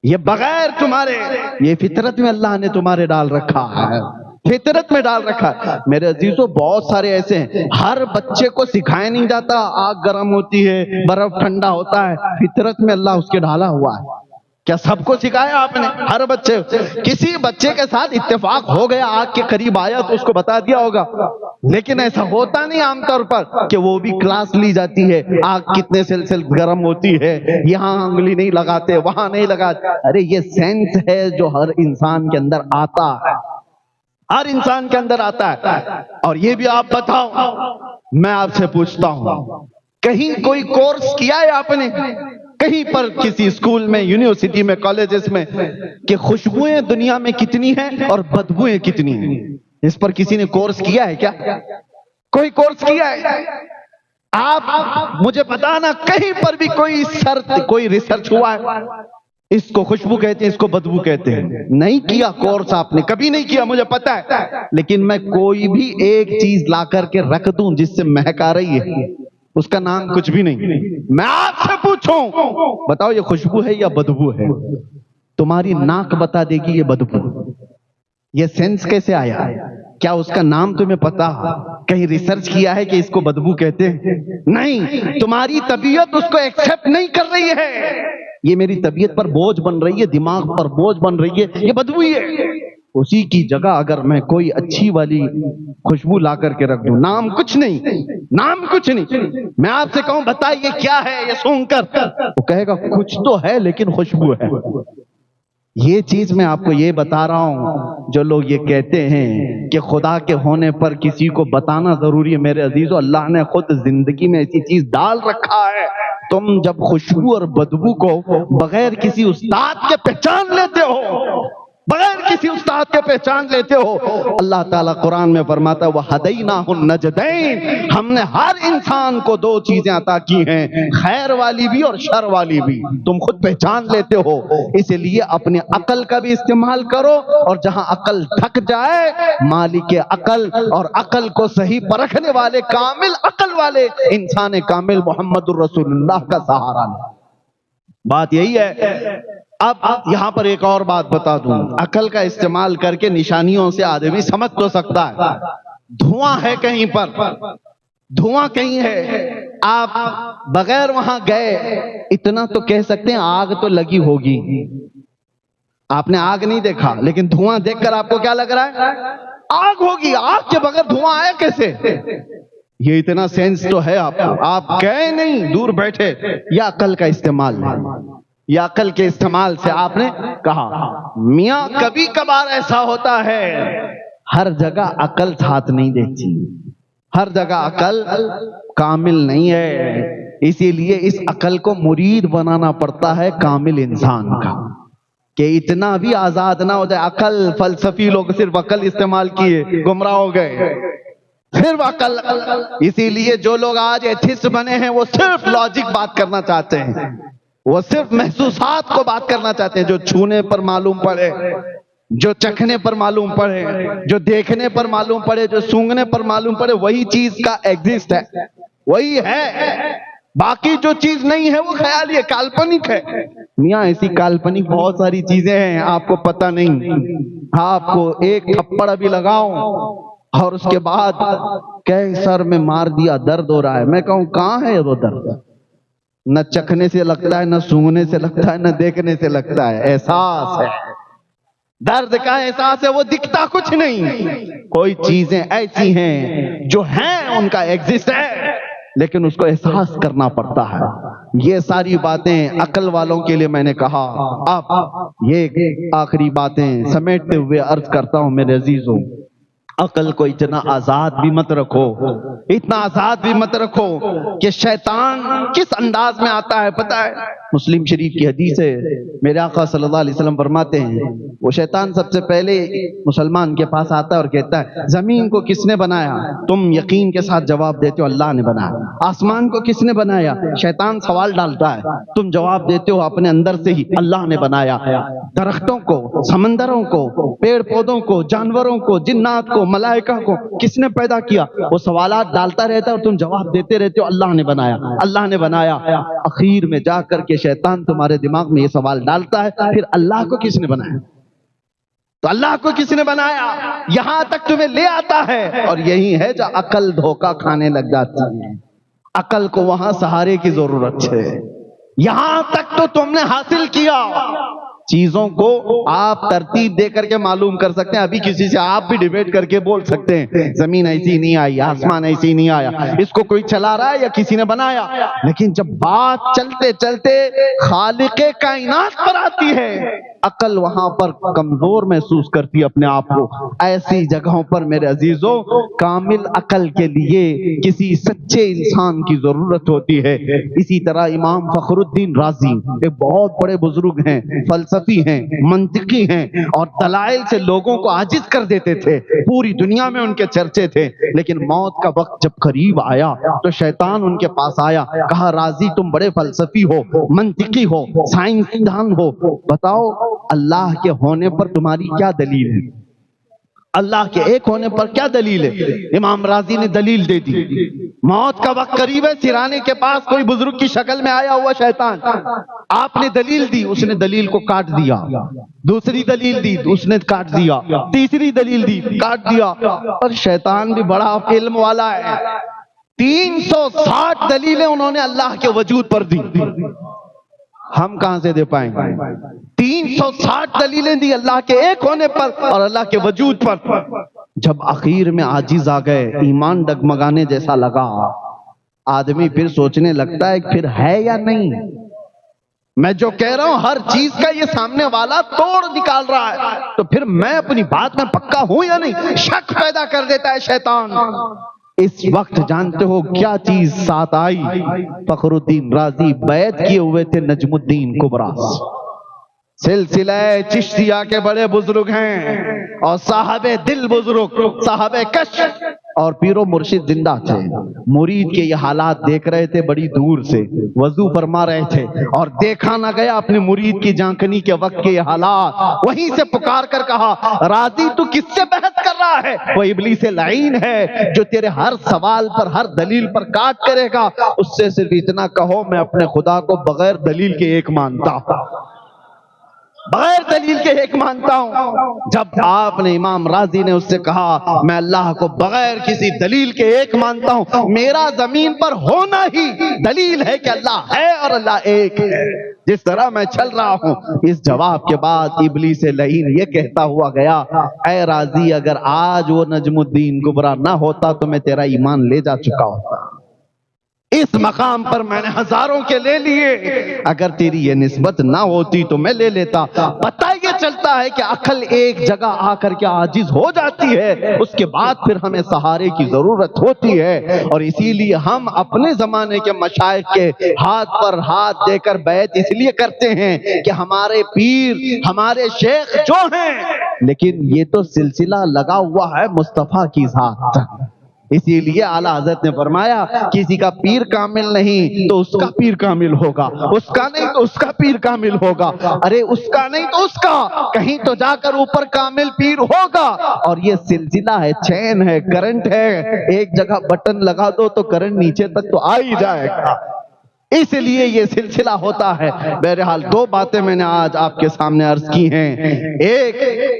یہ بغیر تمہارے، یہ فطرت میں اللہ نے تمہارے ڈال رکھا ہے، فطرت میں ڈال رکھا ہے۔ میرے عزیزوں بہت سارے ایسے ہیں، ہر بچے کو سکھایا نہیں جاتا آگ گرم ہوتی ہے، برف ٹھنڈا ہوتا ہے، فطرت میں اللہ اس کے ڈالا ہوا ہے۔ کیا سب کو سکھایا آپ نے؟ ہر بچے، کسی بچے کے ساتھ اتفاق ہو گیا، آگ کے قریب آیا تو اس کو بتا دیا ہوگا، لیکن ایسا ہوتا نہیں عام طور پر کہ وہ بھی کلاس لی جاتی ہے، آگ کتنے سیلسیس گرم ہوتی ہے، یہاں انگلی نہیں لگاتے، وہاں نہیں لگاتے۔ ارے یہ سینس ہے جو ہر انسان کے اندر آتا ہے، ہر انسان کے اندر آتا ہے۔ اور یہ بھی آپ بتاؤ، میں آپ سے پوچھتا ہوں، کہیں کوئی کورس کیا ہے آپ نے کہیں پر، کسی اسکول میں، یونیورسٹی میں، کالجز میں، کہ خوشبوئیں دنیا میں کتنی ہیں اور بدبوئیں کتنی ہیں؟ اس پر کسی نے کورس کیا ہے کیا؟ کوئی کورس کیا ہے؟ آپ مجھے بتانا کہیں پر بھی کوئی ریسرچ ہوا ہے؟ اس کو خوشبو کہتے ہیں، اس کو بدبو کہتے ہیں۔ نہیں کیا کورس، آپ نے کبھی نہیں کیا، مجھے پتا ہے۔ لیکن میں کوئی بھی ایک چیز لا کر کے رکھ دوں جس سے مہک آ رہی ہے، اس کا نام کچھ بھی نہیں۔ میں آپ سے پوچھوں، بتاؤ یہ خوشبو ہے یا بدبو ہے؟ تمہاری ناک بتا دے گی یہ بدبو۔ یہ سینس کیسے آیا؟ کیا اس کا نام تمہیں پتا؟ کہیں ریسرچ کیا ہے کہ اس کو بدبو کہتے ہیں؟ نہیں، تمہاری طبیعت اس کو ایکسپٹ نہیں کر رہی ہے۔ یہ میری طبیعت پر بوجھ بن رہی ہے، دماغ پر بوجھ بن رہی ہے، یہ بدبو ہی ہے۔ اسی کی جگہ اگر میں کوئی اچھی والی خوشبو لا کر کے رکھ دوں، نام کچھ نہیں، نام کچھ نہیں، میں آپ سے کہوں بتائیے کیا ہے یہ سونگ کر، وہ کہے گا کچھ تو ہے لیکن خوشبو ہے۔ یہ چیز میں آپ کو یہ بتا رہا ہوں، جو لوگ یہ کہتے ہیں کہ خدا کے ہونے پر کسی کو بتانا ضروری ہے، میرے عزیزو اللہ نے خود زندگی میں ایسی چیز ڈال رکھا ہے۔ تم جب خوشبو اور بدبو کو بغیر کسی استاد کے پہچان لیتے ہو، بغیر کسی استاد کے پہچان لیتے ہو، اللہ تعالیٰ قرآن میں فرماتا ہے وَهَدَيْنَاهُ النَّجْدَيْنِ، ہم نے ہر انسان کو دو چیزیں عطا کی ہیں، خیر والی بھی اور شر والی بھی، تم خود پہچان لیتے ہو۔ اس لیے اپنے عقل کا بھی استعمال کرو، اور جہاں عقل تھک جائے، مالک عقل اور عقل کو صحیح پرکھنے والے، کامل عقل والے انسان کامل محمد الرسول اللہ کا سہارا لے۔ بات یہی ہے۔ اب یہاں پر ایک اور بات بتا دوں، عقل کا استعمال کر کے نشانیوں سے آدمی سمجھ تو سکتا ہے۔ دھواں ہے کہیں پر، دھواں کہیں ہے، آپ بغیر وہاں گئے اتنا تو کہہ سکتے ہیں آگ تو لگی ہوگی۔ آپ نے آگ نہیں دیکھا، لیکن دھواں دیکھ کر آپ کو کیا لگ رہا ہے؟ آگ ہوگی۔ آگ کے بغیر دھواں آیا کیسے؟ یہ اتنا سینس تو ہے آپ کو، آپ گئے نہیں، دور بیٹھے۔ یا عقل کا استعمال ہے، یا عقل کے استعمال سے آپ نے کہا۔ میاں کبھی کبھار ایسا ہوتا ہے، ہر جگہ عقل ساتھ نہیں دیتی، ہر جگہ عقل کامل نہیں ہے، اسی لیے اس عقل کو مرید بنانا پڑتا ہے کامل انسان کا، کہ اتنا بھی آزاد نہ ہو جائے۔ عقل، فلسفی لوگ صرف عقل استعمال کیے، گمراہ ہو گئے، صرف عقل۔ اسی لیے جو لوگ آج ایتھسٹ بنے ہیں وہ صرف لاجک بات کرنا چاہتے ہیں، وہ صرف محسوسات کو بات کرنا چاہتے ہیں، جو چھونے پر معلوم پڑے، جو چکھنے پر معلوم پڑے، جو دیکھنے پر معلوم پڑے، جو سونگنے پر معلوم پڑے، وہی چیز کا ایگزسٹ ہے، وہی ہے۔ باقی جو چیز نہیں ہے وہ خیالی ہے، کالپنک ہے۔ میاں ایسی کالپنک بہت ساری چیزیں ہیں، آپ کو پتہ نہیں۔ آپ کو ایک تھپڑ بھی لگاؤں اور اس کے بعد کہ سر میں مار دیا، درد ہو رہا ہے، میں کہوں کہاں ہے وہ درد؟ نہ چکھنے سے لگتا ہے، نہ سونگنے سے لگتا ہے، نہ دیکھنے سے لگتا ہے، احساس ہے، درد کا احساس ہے، وہ دکھتا کچھ نہیں۔ کوئی چیزیں ایسی ہیں جو ہیں، ان کا ایگزسٹ ہے، لیکن اس کو احساس کرنا پڑتا ہے۔ یہ ساری باتیں عقل والوں کے لیے میں نے کہا۔ اب یہ آخری باتیں سمیٹتے ہوئے عرض کرتا ہوں میرے عزیزوں، عقل کو اتنا آزاد بھی مت رکھو، اتنا آزاد بھی مت رکھو کہ شیطان کس انداز میں آتا ہے پتہ ہے؟ مسلم شریف کی حدیث ہے، میرے آقا صلی اللہ علیہ وسلم فرماتے ہیں، وہ شیطان سب سے پہلے مسلمان کے پاس آتا ہے اور کہتا ہے زمین کو کس نے بنایا؟ تم یقین کے ساتھ جواب دیتے ہو اللہ نے بنایا۔ آسمان کو کس نے بنایا؟ شیطان سوال ڈالتا ہے، تم جواب دیتے ہو اپنے اندر سے ہی اللہ نے بنایا۔ درختوں کو، سمندروں کو، پیڑ پودوں کو، جانوروں کو، جنات کو، ملائکہ کو کس نے پیدا کیا؟ وہ سوالات ڈالتا رہتا ہے اور تم جواب دیتے رہتے ہو اللہ نے بنایا، اللہ نے بنایا۔ اخیر میں جا کر کے شیطان تمہارے دماغ میں یہ سوال ڈالتا ہے پھر اللہ کو کس نے بنایا؟ تو اللہ کو کس نے بنایا؟ یہاں تک تمہیں لے آتا ہے، اور یہی ہے جو عقل دھوکہ کھانے لگ جاتی ہے۔ عقل کو وہاں سہارے کی ضرورت ہے۔ یہاں تک تو تم نے حاصل کیا، چیزوں کو آپ ترتیب دے کر کے معلوم کر سکتے ہیں۔ ابھی کسی سے آپ بھی ڈیبیٹ کر کے بول سکتے ہیں زمین ایسی نہیں آئی، آسمان ایسی نہیں آیا، اس کو کوئی چلا رہا ہے یا کسی نے بنایا، لیکن جب بات چلتے چلتے خالق کائنات پر آتی ہے عقل وہاں پر کمزور محسوس کرتی ہے اپنے آپ کو۔ ایسی جگہوں پر میرے عزیزوں کامل عقل کے لیے کسی سچے انسان کی ضرورت ہوتی ہے۔ اسی طرح امام فخر الدین رازی ایک بہت بڑے بزرگ ہیں، فلسفی ہیں، منطقی ہیں، اور دلائل سے لوگوں کو عاجز کر دیتے تھے، پوری دنیا میں ان کے چرچے تھے۔ لیکن موت کا وقت جب قریب آیا تو شیطان ان کے پاس آیا، کہا رازی تم بڑے فلسفی ہو، منطقی ہو، سائنسدان ہو، بتاؤ اللہ کے ہونے پر تمہاری کیا دلیل ہے؟ اللہ کے ایک ہونے پر کیا دلیل ہے؟ امام رازی نے دلیل دے دی۔ موت کا وقت قریب ہے، سرانے کے پاس کوئی بزرگ کی شکل میں آیا ہوا شیطان، آپ نے دلیل دی، اس نے دلیل کو کاٹ دیا، دوسری دلیل دی اس نے کاٹ دیا، تیسری دلیل دی کاٹ دیا۔ اور شیطان بھی بڑا علم والا ہے، 360 دلیلیں انہوں نے اللہ کے وجود پر دی، ہم کہاں سے دے پائیں گے؟ 360 دلیلیں دی اللہ کے ایک ہونے پر اور اللہ کے وجود پر۔ جب اخیر میں عاجز آ گئے، ایمان ڈگمگانے جیسا لگا، آدمی پھر سوچنے لگتا ہے پھر ہے یا نہیں؟ میں جو کہہ رہا ہوں ہر چیز کا یہ سامنے والا توڑ نکال رہا ہے، تو پھر میں اپنی بات میں پکا ہوں یا نہیں؟ شک پیدا کر دیتا ہے شیطان۔ اس وقت جانتے ہو کیا چیز ساتھ آئی؟ فخر الدین رازی بیعت کیے ہوئے تھے نجم الدین کبریٰ، سلسلہ چشتیہ کے بڑے بزرگ ہیں، اور صاحب دل بزرگ، صاحب کشف اور پیر و مرشد زندہ تھے۔ مرید کے یہ حالات دیکھ رہے تھے بڑی دور سے، وضو فرما رہے تھے اور دیکھا نہ گیا اپنے مرید کی جانکنی کے وقت کے یہ حالات۔ وہیں سے پکار کر کہا راضی تو کس سے بحث کر رہا ہے؟ وہ ابلیس لعین ہے جو تیرے ہر سوال پر ہر دلیل پر کاٹ کرے گا۔ اس سے صرف اتنا کہو میں اپنے خدا کو بغیر دلیل کے ایک مانتا ہوں، بغیر دلیل کے ایک مانتا ہوں۔ جب آپ نے امام رازی نے اس سے کہا میں اللہ کو بغیر کسی دلیل کے ایک مانتا ہوں، میرا زمین پر ہونا ہی دلیل ہے کہ اللہ ہے اور اللہ ایک ہے، جس طرح میں چل رہا ہوں۔ اس جواب کے بعد ابلیس لعین یہ کہتا ہوا گیا اے رازی اگر آج وہ نجم الدین کبریٰ نہ ہوتا تو میں تیرا ایمان لے جا چکا ہوتا، اس مقام پر میں نے ہزاروں کے لے لیے، اگر تیری یہ نسبت نہ ہوتی تو میں لے لیتا۔ پتہ یہ چلتا ہے کہ عقل ایک جگہ آ کر کے عاجز ہو جاتی ہے، اس کے بعد پھر ہمیں سہارے کی ضرورت ہوتی ہے، اور اسی لیے ہم اپنے زمانے کے مشائخ کے ہاتھ پر ہاتھ دے کر بیعت اس لیے کرتے ہیں کہ ہمارے پیر ہمارے شیخ جو ہیں، لیکن یہ تو سلسلہ لگا ہوا ہے مصطفیٰ کی ذات۔ اسی لیے اعلیٰ حضرت نے فرمایا کسی کا پیر کامل نہیں تو اس کا پیر کامل ہوگا، اس کا نہیں تو اس کا پیر کامل ہوگا، ارے اس کا نہیں تو اس کا، کہیں تو جا کر اوپر کامل پیر ہوگا۔ اور یہ سلسلہ ہے، چین ہے، کرنٹ ہے، ایک جگہ بٹن لگا دو تو کرنٹ نیچے تک تو آ ہی جائے گا، اس لیے یہ سلسلہ ہوتا ہے۔ بہرحال دو باتیں میں نے آج آپ کے سامنے عرض کی ہیں، ایک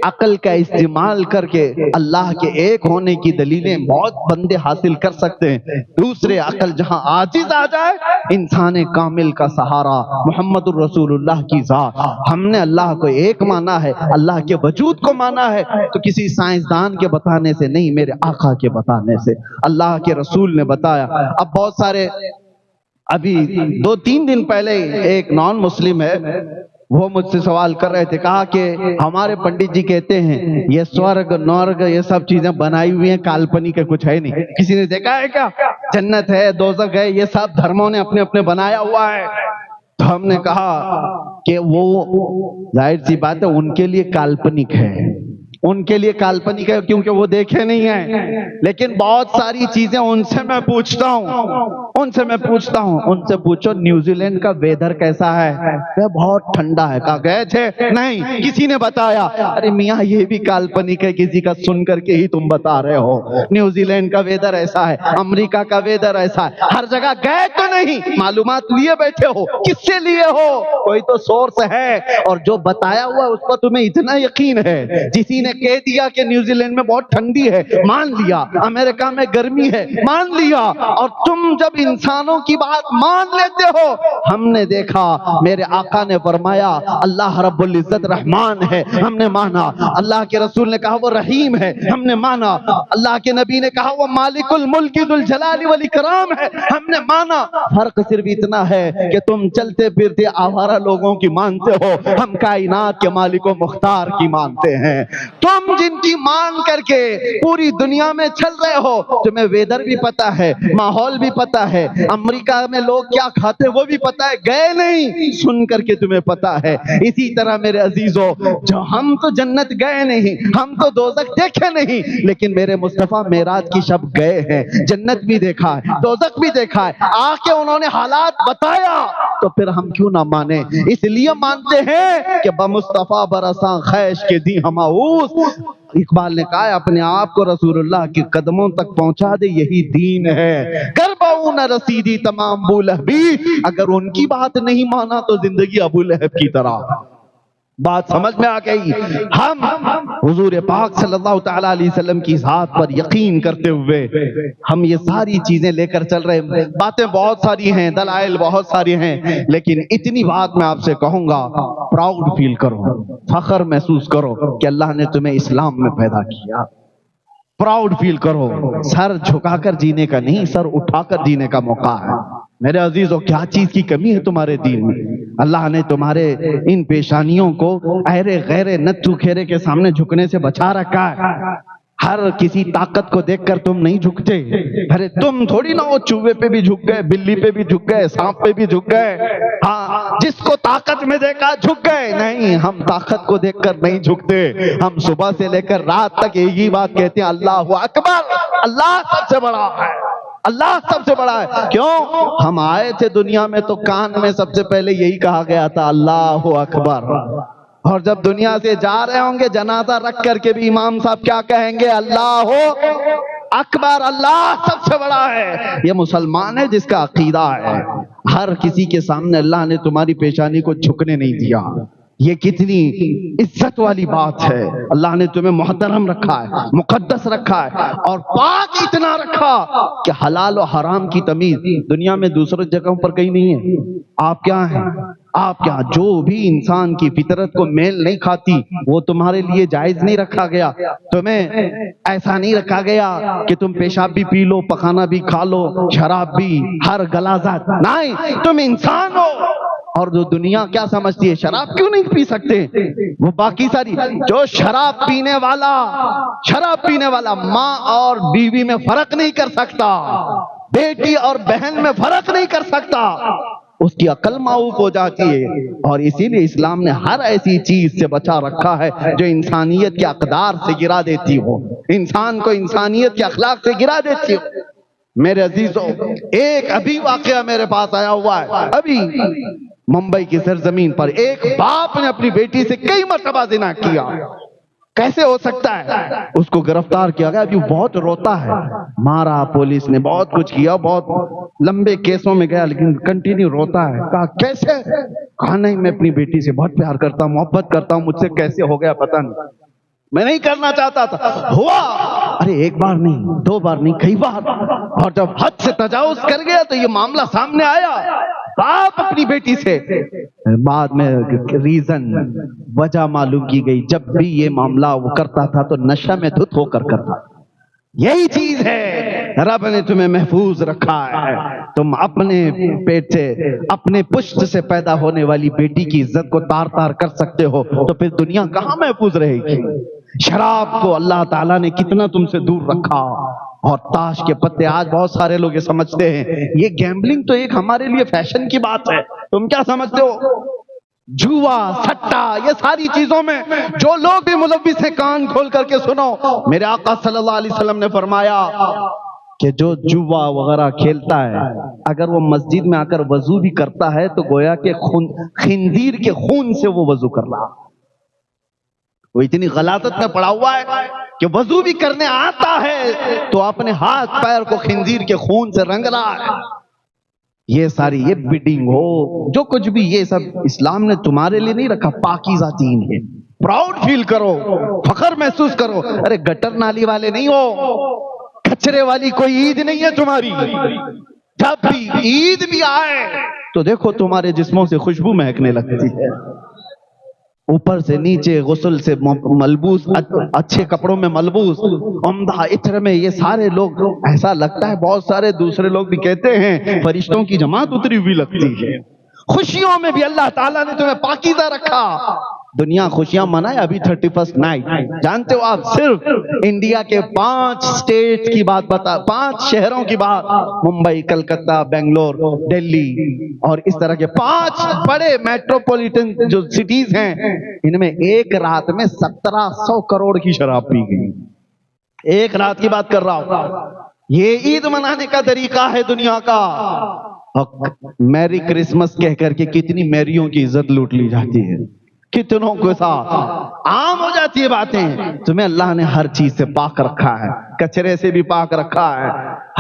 عقل کا استعمال کر کے اللہ کے ایک ہونے کی دلیلیں بہت بندے حاصل کر سکتے ہیں، دوسرے عقل جہاں عاجز آ جائے انسان کامل کا سہارا محمد الرسول اللہ کی ذات۔ ہم نے اللہ کو ایک مانا ہے، اللہ کے وجود کو مانا ہے تو کسی سائنسدان کے بتانے سے نہیں، میرے آقا کے بتانے سے، اللہ کے رسول نے بتایا۔ اب بہت سارے ابھی 2-3 دن پہلے ایک نان مسلم ہے، وہ مجھ سے سوال کر رہے تھے، کہا کہ ہمارے پنڈت جی کہتے ہیں یہ سورگ نورگ یہ سب چیزیں بنائی ہوئی ہیں، کالپنک کچھ ہے نہیں، کسی نے دیکھا ہے کیا؟ جنت ہے دوزخ ہے یہ سب دھرموں نے اپنے اپنے بنایا ہوا ہے۔ تو ہم نے کہا کہ وہ ظاہر سی بات ہے ان کے لیے کالپنک ہے، ان کے لیے کالپنک ہے کیونکہ وہ دیکھے نہیں ہیں، لیکن بہت ساری چیزیں ان سے میں پوچھتا ہوں، ان سے پوچھو نیوزی لینڈ کا ویدر کیسا ہے؟ وہ بہت ٹھنڈا ہے۔ کہا گئے تھے؟ نہیں، کسی نے بتایا۔ ارے میاں یہ بھی کالپنک ہے، کسی کا سن کر کے ہی تم بتا رہے ہو۔ نیوزی لینڈ کا ویدر ایسا ہے، امریکہ کا ویدر ایسا ہے، ہر جگہ گئے تو نہیں، معلومات لیے بیٹھے ہو، کس سے لیے ہو؟ کوئی تو سورس ہے، اور جو بتایا ہوا اس پر تمہیں اتنا یقین ہے۔ جسی نے کہہ دیا کہ نیوزی لینڈ میں بہت ٹھنڈی ہے، مان لیا، امریکہ میں گرمی ہے، مان لیا، اور تم جب انسانوں کی بات مان لیتے ہو۔ ہم نے دیکھا، میرے آقا نے فرمایا اللہ رب العزت رحمان ہے، ہم نے مانا۔ اللہ کے رسول نے کہا وہ رحیم ہے، ہم نے مانا۔ اللہ کے نبی نے کہا وہ مالک الملک ذو الجلال والاکرام ہے، ہم نے مانا۔ فرق صرف اتنا ہے کہ تم چلتے پھرتے آوارہ لوگوں کی مانتے ہو، ہم کائنات کے مالک و مختار کی مانتے ہیں۔ تم جن کی مان کر کے پوری دنیا میں چل رہے ہو، تمہیں ویدر بھی پتا ہے، ماحول بھی پتا ہے، امریکہ میں لوگ کیا کھاتے وہ بھی پتا ہے، گئے نہیں، سن کر کے تمہیں پتا ہے۔ اسی طرح میرے عزیزو، جو ہم تو جنت گئے نہیں، ہم تو دوزخ دیکھے نہیں، لیکن میرے مصطفیٰ معراج کی شب گئے ہیں، جنت بھی دیکھا ہے، دوزخ بھی دیکھا ہے، آ کے انہوں نے حالات بتایا، تو پھر ہم کیوں نہ مانے؟ اس لیے مانتے ہیں کہ بمصطفیٰ برساں خیش کے دی ہماؤس۔ اقبال نے کہا ہے اپنے آپ کو رسول اللہ کے قدموں تک پہنچا دے، یہی دین ہے۔ کربوں نہ رسیدی تمام ابو لہبی، اگر ان کی بات نہیں مانا تو زندگی ابو لہب کی طرح۔ بات سمجھ میں آ گئی؟ ہم حضور پاک صلی اللہ تعالیٰ علیہ وسلم کی ذات پر یقین کرتے ہوئے ہم یہ ساری چیزیں لے کر چل رہے ہیں۔ باتیں بہت ساری ہیں، دلائل بہت ساری ہیں، لیکن اتنی بات میں آپ سے کہوں گا، پراؤڈ فیل کرو، فخر محسوس کرو کہ اللہ نے تمہیں اسلام میں پیدا کیا۔ پراؤڈ فیل کرو، سر جھکا کر جینے کا نہیں، سر اٹھا کر جینے کا موقع ہے۔ میرے عزیزو، کیا چیز کی کمی ہے تمہارے دین میں؟ اللہ نے تمہارے ان پیشانیوں کو ایرے غیرے نتھو کھیرے کے سامنے جھکنے سے بچا رکھا ہے۔ ہر کسی طاقت کو دیکھ کر تم نہیں جھکتے۔ ارے تم تھوڑی نہ ہو، چوہے پہ بھی جھک گئے، بلی پہ بھی جھک گئے، سانپ پہ بھی جھک گئے، ہاں جس کو طاقت میں دیکھا جھک گئے۔ نہیں، ہم طاقت کو دیکھ کر نہیں جھکتے، ہم صبح سے لے کر رات تک ایک ہی بات کہتے ہیں، اللہ اکبر، اللہ سب سے بڑا ہے، اللہ سب سے بڑا ہے۔ کیوں؟ ہم آئے تھے دنیا میں تو کان میں سب سے پہلے یہی کہا گیا تھا، اللہ اکبر، اور جب دنیا سے جا رہے ہوں گے جنازہ رکھ کر کے بھی امام صاحب کیا کہیں گے؟ اللہ اکبر، اللہ سب سے بڑا ہے۔ یہ مسلمان ہے جس کا عقیدہ ہے۔ ہر کسی کے سامنے اللہ نے تمہاری پیشانی کو جھکنے نہیں دیا۔ یہ کتنی عزت والی بات ہے۔ اللہ نے تمہیں محترم رکھا ہے، مقدس رکھا ہے، اور پاک اتنا رکھا کہ حلال و حرام کی تمیز دنیا میں دوسرے جگہوں پر کہیں نہیں ہے۔ آپ کیا ہیں؟ آپ کیا؟ جو بھی انسان کی فطرت کو میل نہیں کھاتی وہ تمہارے لیے جائز نہیں رکھا گیا۔ تمہیں ایسا نہیں رکھا گیا کہ تم پیشاب بھی پی لو، پخانا بھی کھا لو، شراب بھی، ہر غلاظت نہیں، تم انسان ہو۔ اور جو دنیا کیا سمجھتی ہے، شراب کیوں نہیں پی سکتے؟ وہ باقی ساری، جو شراب پینے والا ماں اور بیوی میں فرق نہیں کر سکتا، بیٹی اور بہن میں فرق نہیں کر سکتا، اس کی عقل معوف ہو جاتی ہے۔ اور اسی لیے اسلام نے ہر ایسی چیز سے بچا رکھا ہے جو انسانیت کے اقدار سے گرا دیتی ہو، انسان کو انسانیت کے اخلاق سے گرا دیتی ہو۔ میرے عزیزو، ایک ابھی واقعہ میرے پاس آیا ہوا ہے، ابھی ممبئی کی سرزمین پر ایک باپ نے اپنی بیٹی سے کئی مرتبہ زنا کیا۔ کیسے ہو سکتا ہے؟ اس کو گرفتار کیا گیا، ابھی بہت روتا ہے، مارا پولیس نے، بہت کچھ کیا، بہت لمبے کیسوں میں گیا، لیکن کنٹینیو روتا ہے۔ کہا کیسے؟ کہا نہیں، میں اپنی بیٹی سے بہت پیار کرتا ہوں، محبت کرتا ہوں، مجھ سے کیسے ہو گیا پتہ نہیں، میں نہیں کرنا چاہتا تھا، ہوا۔ ارے ایک بار نہیں، دو بار نہیں، کئی بار، اور جب حد سے تجاوز کر گیا تو یہ معاملہ سامنے آیا۔ باپ اپنی بیٹی سے، بعد میں ریزن، وجہ معلوم کی گئی، جب بھی یہ معاملہ وہ کرتا تھا تو نشہ میں دھت ہو کر کرتا۔ یہی چیز ہے، رب نے تمہیں محفوظ رکھا ہے۔ تم اپنے پیٹ سے، اپنے پشت سے پیدا ہونے والی بیٹی کی عزت کو تار تار کر سکتے ہو تو پھر دنیا کہاں محفوظ رہے گی؟ شراب کو اللہ تعالیٰ نے کتنا تم سے دور رکھا، اور تاش کے پتے، آج بہت سارے لوگ یہ سمجھتے ہیں یہ گیمبلنگ تو ایک ہمارے لیے فیشن کی بات ہے، تم کیا سمجھتے ہو؟ جوا، سٹا، یہ ساری چیزوں میں جو لوگ بھی ملوث ہیں کان کھول کر کے سنو، میرے آقا صلی اللہ علیہ وسلم نے فرمایا کہ جو جوا وغیرہ کھیلتا ہے اگر وہ مسجد میں آ کر وضو بھی کرتا ہے تو گویا کہ خنزیر کے خون سے وہ وضو کر رہا، وہ اتنی غلاظت میں پڑا ہوا ہے کہ وضو بھی کرنے آتا ہے تو اپنے ہاتھ پیر کو خنزیر کے خون سے رنگ رہا ہے۔ یہ ساری یہ بیڈنگ ہو جو کچھ بھی، یہ سب اسلام نے تمہارے لیے نہیں رکھا، پاکیزہ دین ہے، پراؤڈ فیل کرو، فخر محسوس کرو۔ ارے گٹر نالی والے نہیں ہو، کچرے والی کوئی عید نہیں ہے تمہاری۔ جب بھی عید بھی آئے تو دیکھو تمہارے جسموں سے خوشبو مہکنے لگتی ہے، اوپر سے نیچے غسل سے ملبوس، اچھے کپڑوں میں ملبوس، عمدہ عطر میں، یہ سارے لوگ ایسا لگتا ہے، بہت سارے دوسرے لوگ بھی کہتے ہیں فرشتوں کی جماعت اتری ہوئی لگتی ہے۔ خوشیوں میں بھی اللہ تعالیٰ نے تمہیں پاکیزہ رکھا۔ دنیا خوشیاں منائے ابھی 31 نائٹ، جانتے ہو آپ صرف انڈیا کے 5 اسٹیٹ کی بات 5 شہروں کی بات، ممبئی، کلکتہ، بنگلور، دلی اور اس طرح کے 5 بڑے میٹروپولیٹن جو سٹیز ہیں، ان میں ایک رات میں 1700 کروڑ کی شراب پی گئی۔ ایک رات کی بات کر رہا ہوں۔ یہ عید منانے کا طریقہ ہے دنیا کا۔ میری کرسمس کہہ کر کے کتنی میریوں کی عزت لوٹ لی جاتی ہے، کتنوں کے ساتھ عام ہو جاتی ہے باتیں۔ تمہیں اللہ نے ہر چیز سے پاک رکھا ہے، کچرے سے بھی پاک رکھا ہے،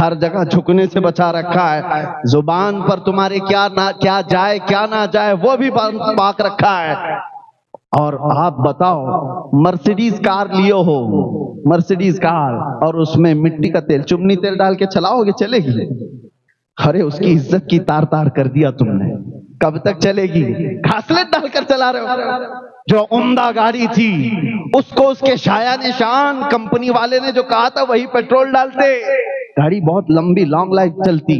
ہر جگہ جھکنے سے بچا رکھا ہے، زبان پر تمہارے کیا جائے کیا نہ جائے وہ بھی پاک رکھا ہے۔ اور آپ بتاؤ، مرسیڈیز کار لیو ہو، مرسیڈیز کار، اور اس میں مٹی کا تیل، چمنی تیل ڈال کے چلاؤ گے، چلے گی؟ ارے اس کی عزت کی تار تار کر دیا تم نے، کب تک چلے گی؟ گھاسلٹ ڈال کر چلا رہے ہو۔ جو عمدہ گاڑی تھی اس کو اس کے شایان شان کمپنی والے نے جو کہا تھا وہی پیٹرول ڈالتے، گاڑی بہت لمبی لانگ لائف چلتی۔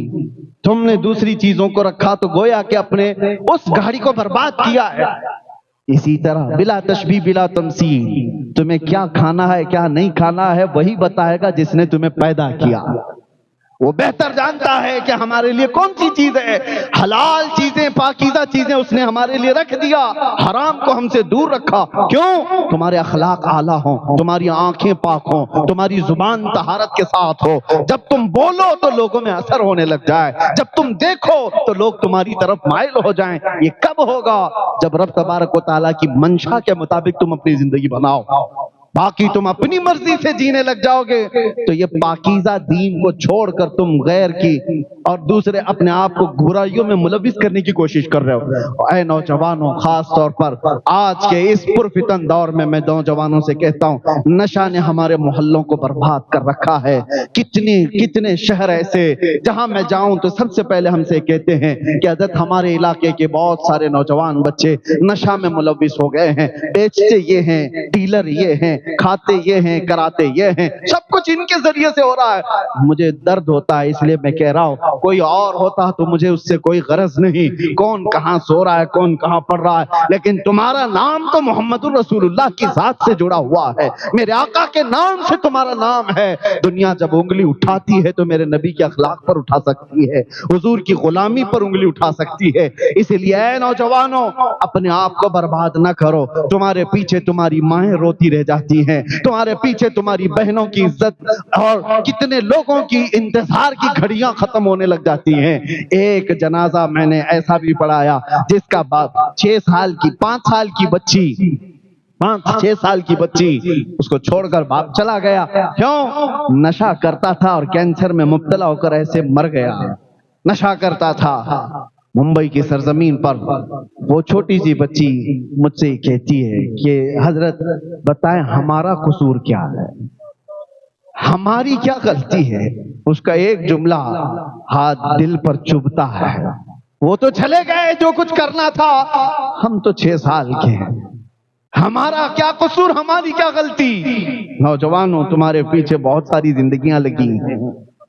تم نے دوسری چیزوں کو رکھا تو گویا کہ اپنے اس گاڑی کو برباد کیا ہے۔ اسی طرح بلا تشبیہ بلا تمثیل، تمہیں کیا کھانا ہے کیا نہیں کھانا ہے وہی بتائے گا جس نے تمہیں پیدا کیا۔ وہ بہتر جانتا ہے کہ ہمارے لیے کون سی چیز ہے، حلال چیزیں، پاکیزہ چیزیں اس نے ہمارے لیے رکھ دیا، حرام کو ہم سے دور رکھا۔ کیوں؟ تمہارے اخلاق اعلیٰ ہوں، تمہاری آنکھیں پاک ہوں، تمہاری زبان طہارت کے ساتھ ہو، جب تم بولو تو لوگوں میں اثر ہونے لگ جائے، جب تم دیکھو تو لوگ تمہاری طرف مائل ہو جائیں۔ یہ کب ہوگا؟ جب رب تبارک و تعالیٰ کی منشا کے مطابق تم اپنی زندگی بناؤ۔ باقی تم اپنی مرضی سے جینے لگ جاؤ گے تو یہ پاکیزہ دین کو چھوڑ کر تم غیر کی اور دوسرے اپنے آپ کو برائیوں میں ملوث کرنے کی کوشش کر رہے ہو۔ اے نوجوانوں، خاص طور پر آج کے اس پرفتن دور میں میں نوجوانوں سے کہتا ہوں، نشہ نے ہمارے محلوں کو برباد کر رکھا ہے۔ کتنے شہر ایسے جہاں میں جاؤں تو سب سے پہلے ہم سے کہتے ہیں کہ حضرت ہمارے علاقے کے بہت سارے نوجوان بچے نشہ میں ملوث ہو گئے ہیں، بیچتے یہ ہیں، ڈیلر یہ ہیں، کھاتے یہ ہیں، کراتے یہ ہیں، سب کچھ ان کے ذریعے سے ہو رہا ہے۔ مجھے درد ہوتا ہے، اس لیے میں کہہ رہا ہوں کوئی اور ہوتا تو مجھے اس سے کوئی غرض نہیں، کون کہاں سو رہا ہے، کون کہاں پڑھ رہا ہے، لیکن تمہارا نام تو محمد الرسول اللہ کی ذات سے جڑا ہوا ہے، میرے آقا کے نام سے تمہارا نام ہے۔ دنیا جب انگلی اٹھاتی ہے تو میرے نبی کے اخلاق پر اٹھا سکتی ہے، حضور کی غلامی پر انگلی اٹھا سکتی ہے۔ اس لیے اے نوجوانوں، اپنے آپ کو برباد نہ کرو۔ تمہارے پیچھے تمہاری مائیں روتی رہ جاتی ہیں، تمہارے پیچھے تمہاری بہنوں کی عزت اور کتنے لوگوں کی انتظار کی گھڑیاں ختم ہونے لگ جاتی ہیں۔ ایک جنازہ میں نے ایسا بھی پڑھایا جس کا باپ 5 سال کی بچی 5-6 سال کی بچی اس کو چھوڑ کر باپ چلا گیا۔ کیوں؟ نشہ کرتا تھا اور کینسر میں مبتلا ہو کر ایسے مر گیا۔ نشہ کرتا تھا۔ ممبئی کی سرزمین پر وہ چھوٹی سی بچی مجھ سے کہتی ہے کہ حضرت بتائیں ہمارا قصور کیا ہے، ہماری کیا غلطی ہے؟ اس کا ایک جملہ ہاتھ دل پر چبھتا ہے، وہ تو چلے گئے جو کچھ کرنا تھا، ہم تو 6 سال کے ہیں، ہمارا کیا قصور، ہماری کیا غلطی؟ نوجوانوں، تمہارے پیچھے بہت ساری زندگیاں لگی ہیں،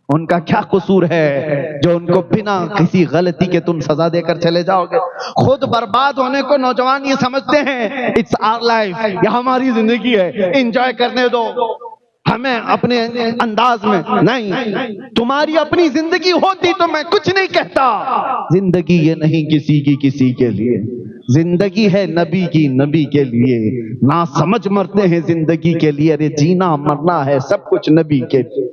ان کا کیا قصور ہے جو ان کو بنا کسی غلطی کے تم سزا دے کر چلے جاؤ گے؟ خود برباد ہونے کو نوجوان یہ سمجھتے ہیں اٹس آور لائف، یہ ہماری زندگی ہے، انجوائے کرنے دو ہمیں اپنے انداز میں۔ نہیں، تمہاری اپنی زندگی ہوتی تو میں کچھ نہیں کہتا۔ زندگی یہ نہیں کسی کی کسی کے لیے، زندگی ہے نبی کی، نبی کے لیے، نہ سمجھ مرتے ہیں زندگی کے لیے، ارے جینا مرنا ہے سب کچھ نبی کے لیے۔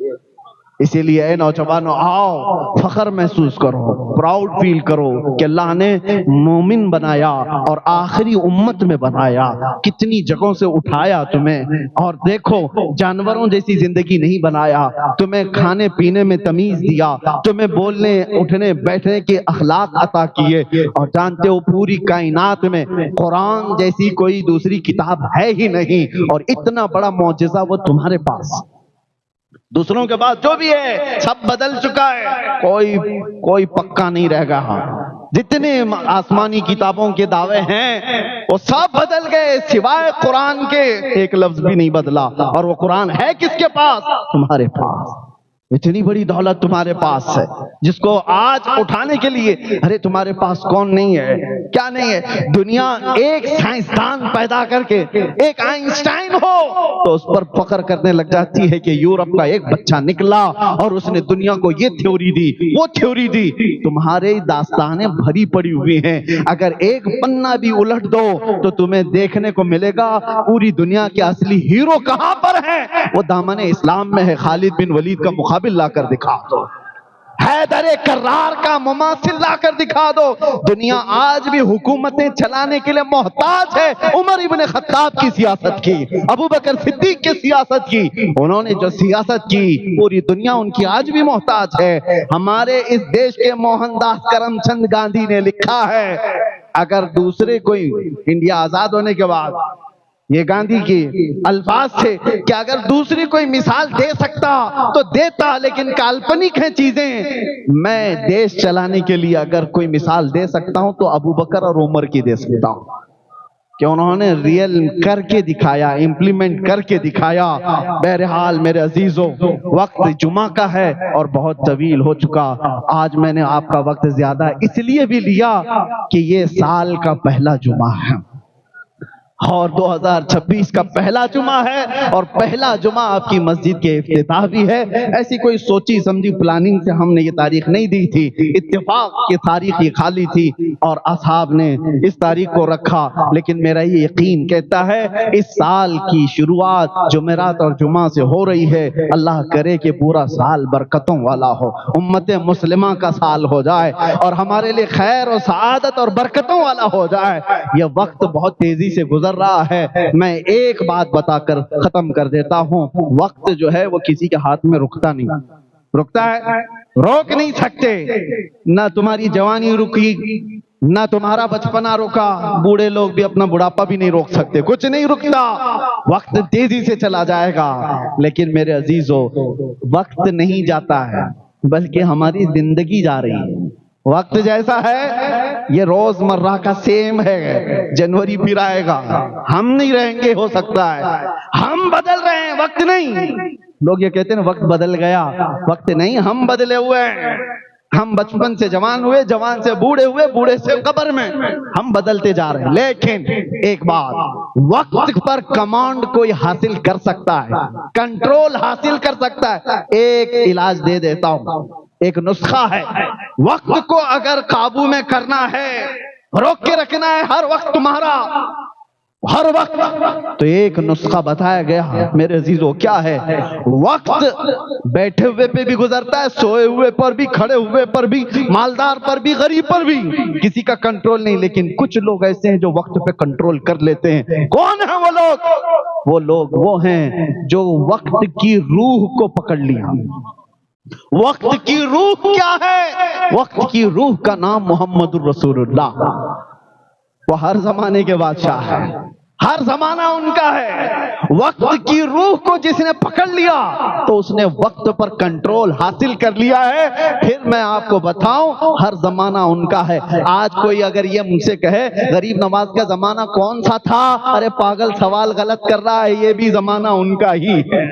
اسی لیے اے نوجوانوں، آؤ فخر محسوس کرو، پراؤڈ فیل کرو کہ اللہ نے مومن بنایا اور آخری امت میں بنایا، کتنی جگہوں سے اٹھایا تمہیں، اور دیکھو جانوروں جیسی زندگی نہیں بنایا، تمہیں کھانے پینے میں تمیز دیا، تمہیں بولنے اٹھنے بیٹھنے کے اخلاق عطا کیے، اور جانتے ہو پوری کائنات میں قرآن جیسی کوئی دوسری کتاب ہے ہی نہیں، اور اتنا بڑا معجزہ وہ تمہارے پاس۔ دوسروں کے بعد جو بھی ہے سب بدل چکا ہے، کوئی پکا نہیں رہ گیا، جتنے آسمانی کتابوں کے دعوے ہیں وہ سب بدل گئے، سوائے قرآن کے ایک لفظ بھی نہیں بدلا، اور وہ قرآن ہے کس کے پاس؟ تمہارے پاس۔ اتنی بڑی دولت تمہارے پاس ہے جس کو آج اٹھانے کے لیے، ارے تمہارے پاس کون نہیں ہے، کیا نہیں ہے؟ دنیا ایک سائنسدان پیدا کر کے، ایک آئنسٹائن ہو تو اس پر فخر کرنے لگ جاتی ہے کہ یورپ کا ایک بچہ نکلا اور اس نے دنیا کو یہ تھیوری دی، وہ تھیوری دی۔ تمہارے داستانیں بھری پڑی ہوئی ہیں، اگر ایک پنہ بھی الٹ دو تو تمہیں دیکھنے کو ملے گا پوری دنیا کے اصلی ہیرو کہاں پر ہیں، وہ دامن اسلام میں ہے۔ خالد بن ولید کا مقابل لا کر دکھا دو، حیدر کرار کا مماثل لا کر دکھا دو۔ دنیا آج بھی حکومتیں چلانے کے لیے محتاج ہے عمر ابن خطاب کی سیاست کی، ابو بکر صدیق کی سیاست کی۔ انہوں نے جو سیاست کی پوری دنیا ان کی آج بھی محتاج ہے۔ ہمارے اس دیش کے موہن داس کرم چند گاندھی نے لکھا ہے، اگر دوسرے کوئی، انڈیا آزاد ہونے کے بعد یہ گاندھی کے الفاظ تھے کہ اگر دوسری کوئی مثال دے سکتا تو دیتا، لیکن کالپنک ہیں چیزیں، میں دیش چلانے کے لیے اگر کوئی مثال دے سکتا ہوں تو ابو بکر اور عمر کی دے سکتا ہوں، کہ انہوں نے ریئل کر کے دکھایا، امپلیمنٹ کر کے دکھایا۔ بہرحال میرے عزیزوں، وقت جمعہ کا ہے اور بہت طویل ہو چکا، آج میں نے آپ کا وقت زیادہ اس لیے بھی لیا کہ یہ سال کا پہلا جمعہ ہے اور 2026 کا پہلا جمعہ ہے، اور پہلا جمعہ آپ کی مسجد کے افتتاح بھی ہے۔ ایسی کوئی سوچی سمجھی پلاننگ سے ہم نے یہ تاریخ نہیں دی تھی، اتفاق کی تاریخ یہ خالی تھی اور اصحاب نے اس تاریخ کو رکھا، لیکن میرا یہ یقین کہتا ہے اس سال کی شروعات جمعرات اور جمعہ سے ہو رہی ہے۔ اللہ کرے کہ پورا سال برکتوں والا ہو، امت مسلمہ کا سال ہو جائے اور ہمارے لیے خیر و سعادت اور برکتوں والا ہو جائے۔ یہ وقت بہت تیزی سے گزر رہا ہے، میں ایک بات بتا کر ختم کر دیتا ہوں، وقت جو ہے وہ کسی کے ہاتھ میں رکتا نہیں، رکتا ہے؟ روک نہیں سکتے، نہ تمہاری جوانی رکی، نہ تمہارا بچپنا رکا، بوڑھے لوگ بھی اپنا بڑھاپا بھی نہیں روک سکتے، کچھ نہیں رکتا، وقت تیزی سے چلا جائے گا۔ لیکن میرے عزیزو، وقت نہیں جاتا ہے بلکہ ہماری زندگی جا رہی ہے۔ وقت جیسا ہے یہ روز مرہ کا سیم ہے، جنوری پھر آئے گا، ہم نہیں رہیں گے، ہو سکتا ہے ہم بدل رہے ہیں، وقت نہیں۔ لوگ یہ کہتے ہیں وقت بدل گیا، وقت نہیں، ہم بدلے ہوئے ہیں۔ ہم بچپن سے جوان ہوئے، جوان سے بوڑھے ہوئے، بوڑھے سے قبر میں، ہم بدلتے جا رہے ہیں۔ لیکن ایک بات، وقت پر کمانڈ کوئی حاصل کر سکتا ہے، کنٹرول حاصل کر سکتا ہے۔ ایک علاج دے دیتا ہوں، ایک نسخہ ہے، وقت کو اگر قابو میں کرنا ہے، روک کے رکھنا ہے ہر وقت تمہارا، ہر وقت، تو ایک نسخہ بتایا گیا میرے عزیزو، کیا ہے؟ وقت بیٹھے ہوئے پہ بھی گزرتا ہے، سوئے ہوئے پر بھی، کھڑے ہوئے پر بھی، مالدار پر بھی، غریب پر بھی، کسی کا کنٹرول نہیں۔ لیکن کچھ لوگ ایسے ہیں جو وقت پہ کنٹرول کر لیتے ہیں۔ کون ہیں وہ لوگ؟ وہ لوگ وہ ہیں جو وقت کی روح کو پکڑ لیا۔ وقت کی روح کیا ہے؟ وقت کی روح کا نام محمد الرسول اللہ، وہ ہر زمانے کے بادشاہ ہے، ہر زمانہ ان کا ہے۔ وقت کی روح کو جس نے پکڑ لیا تو اس نے وقت پر کنٹرول حاصل کر لیا ہے۔ پھر میں آپ کو بتاؤں، ہر زمانہ ان کا ہے۔ آج کوئی اگر یہ مجھ سے کہے غریب نواز کا زمانہ کون سا تھا، ارے پاگل، سوال غلط کر رہا ہے، یہ بھی زمانہ ان کا ہی ہے۔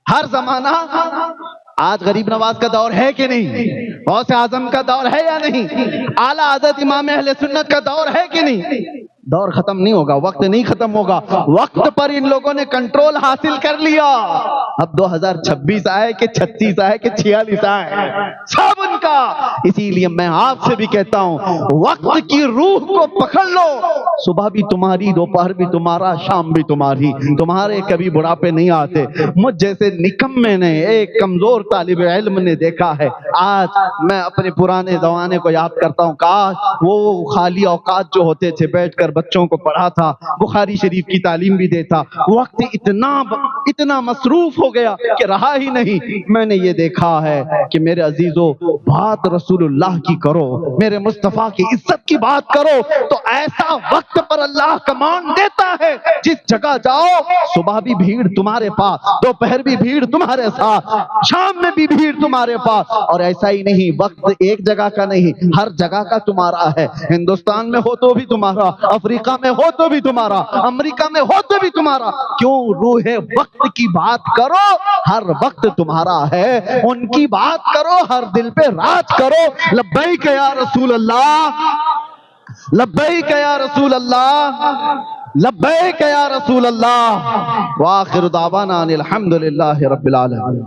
ہر زمانہ، آج غریب نواز کا دور ہے کہ نہیں؟ غوث اعظم کا دور ہے یا نہیں؟ اعلیٰ حضرت امام اہل سنت کا دور ہے کہ نہیں؟ دور ختم نہیں ہوگا، وقت نہیں ختم ہوگا، وقت پر ان لوگوں نے کنٹرول حاصل کر لیا۔ اب 2026 آئے کہ 36 آئے کہ 46 آئے، سب ان کا اسی لیے میں آپ سے بھی کہتا ہوں وقت کی روح کو پکڑ لو. صبح بھی تمہاری، دوپہر بھی تمہارا، شام بھی تمہاری. تمہارے کبھی بڑھاپے نہیں آتے. مجھ جیسے نکمے نے، ایک کمزور طالب علم نے دیکھا ہے. آج میں اپنے پرانے زمانے کو یاد کرتا ہوں، کاش وہ خالی اوقات جو ہوتے تھے بیٹھ کر بچوں کو پڑھاتا، بخاری شریف کی تعلیم بھی دیتا. وقت اتنا مصروف ہو گیا کہ رہا ہی نہیں. میں نے یہ دیکھا ہے کہ میرے عزیزو، بات رسول اللہ کی کرو، میرے مصطفیٰ کی عزت کی بات کرو تو ایسا وقت پر اللہ کمان دیتا ہے. جس جگہ جاؤ صبح بھی بھیڑ تمہارے پاس، دوپہر بھی بھیڑ تمہارے ساتھ، شام میں بھی بھیڑ تمہارے پاس. اور ایسا ہی نہیں، وقت ایک جگہ کا نہیں، ہر جگہ کا تمہارا ہے. ہندوستان میں ہو تو بھی تمہارا، افریقہ میں ہو تو بھی تمہارا، امریکہ میں ہو تو بھی تمہارا. کیوں؟ روح وقت کی بات کرو، ہر وقت تمہارا ہے. ان کی بات کرو، ہر دل پہ راج کرو. لبیک یا رسول اللہ، لبیک یا رسول اللہ، لبیک یا رسول اللہ. وآخر دعوانا ان الحمد للہ رب العالمین.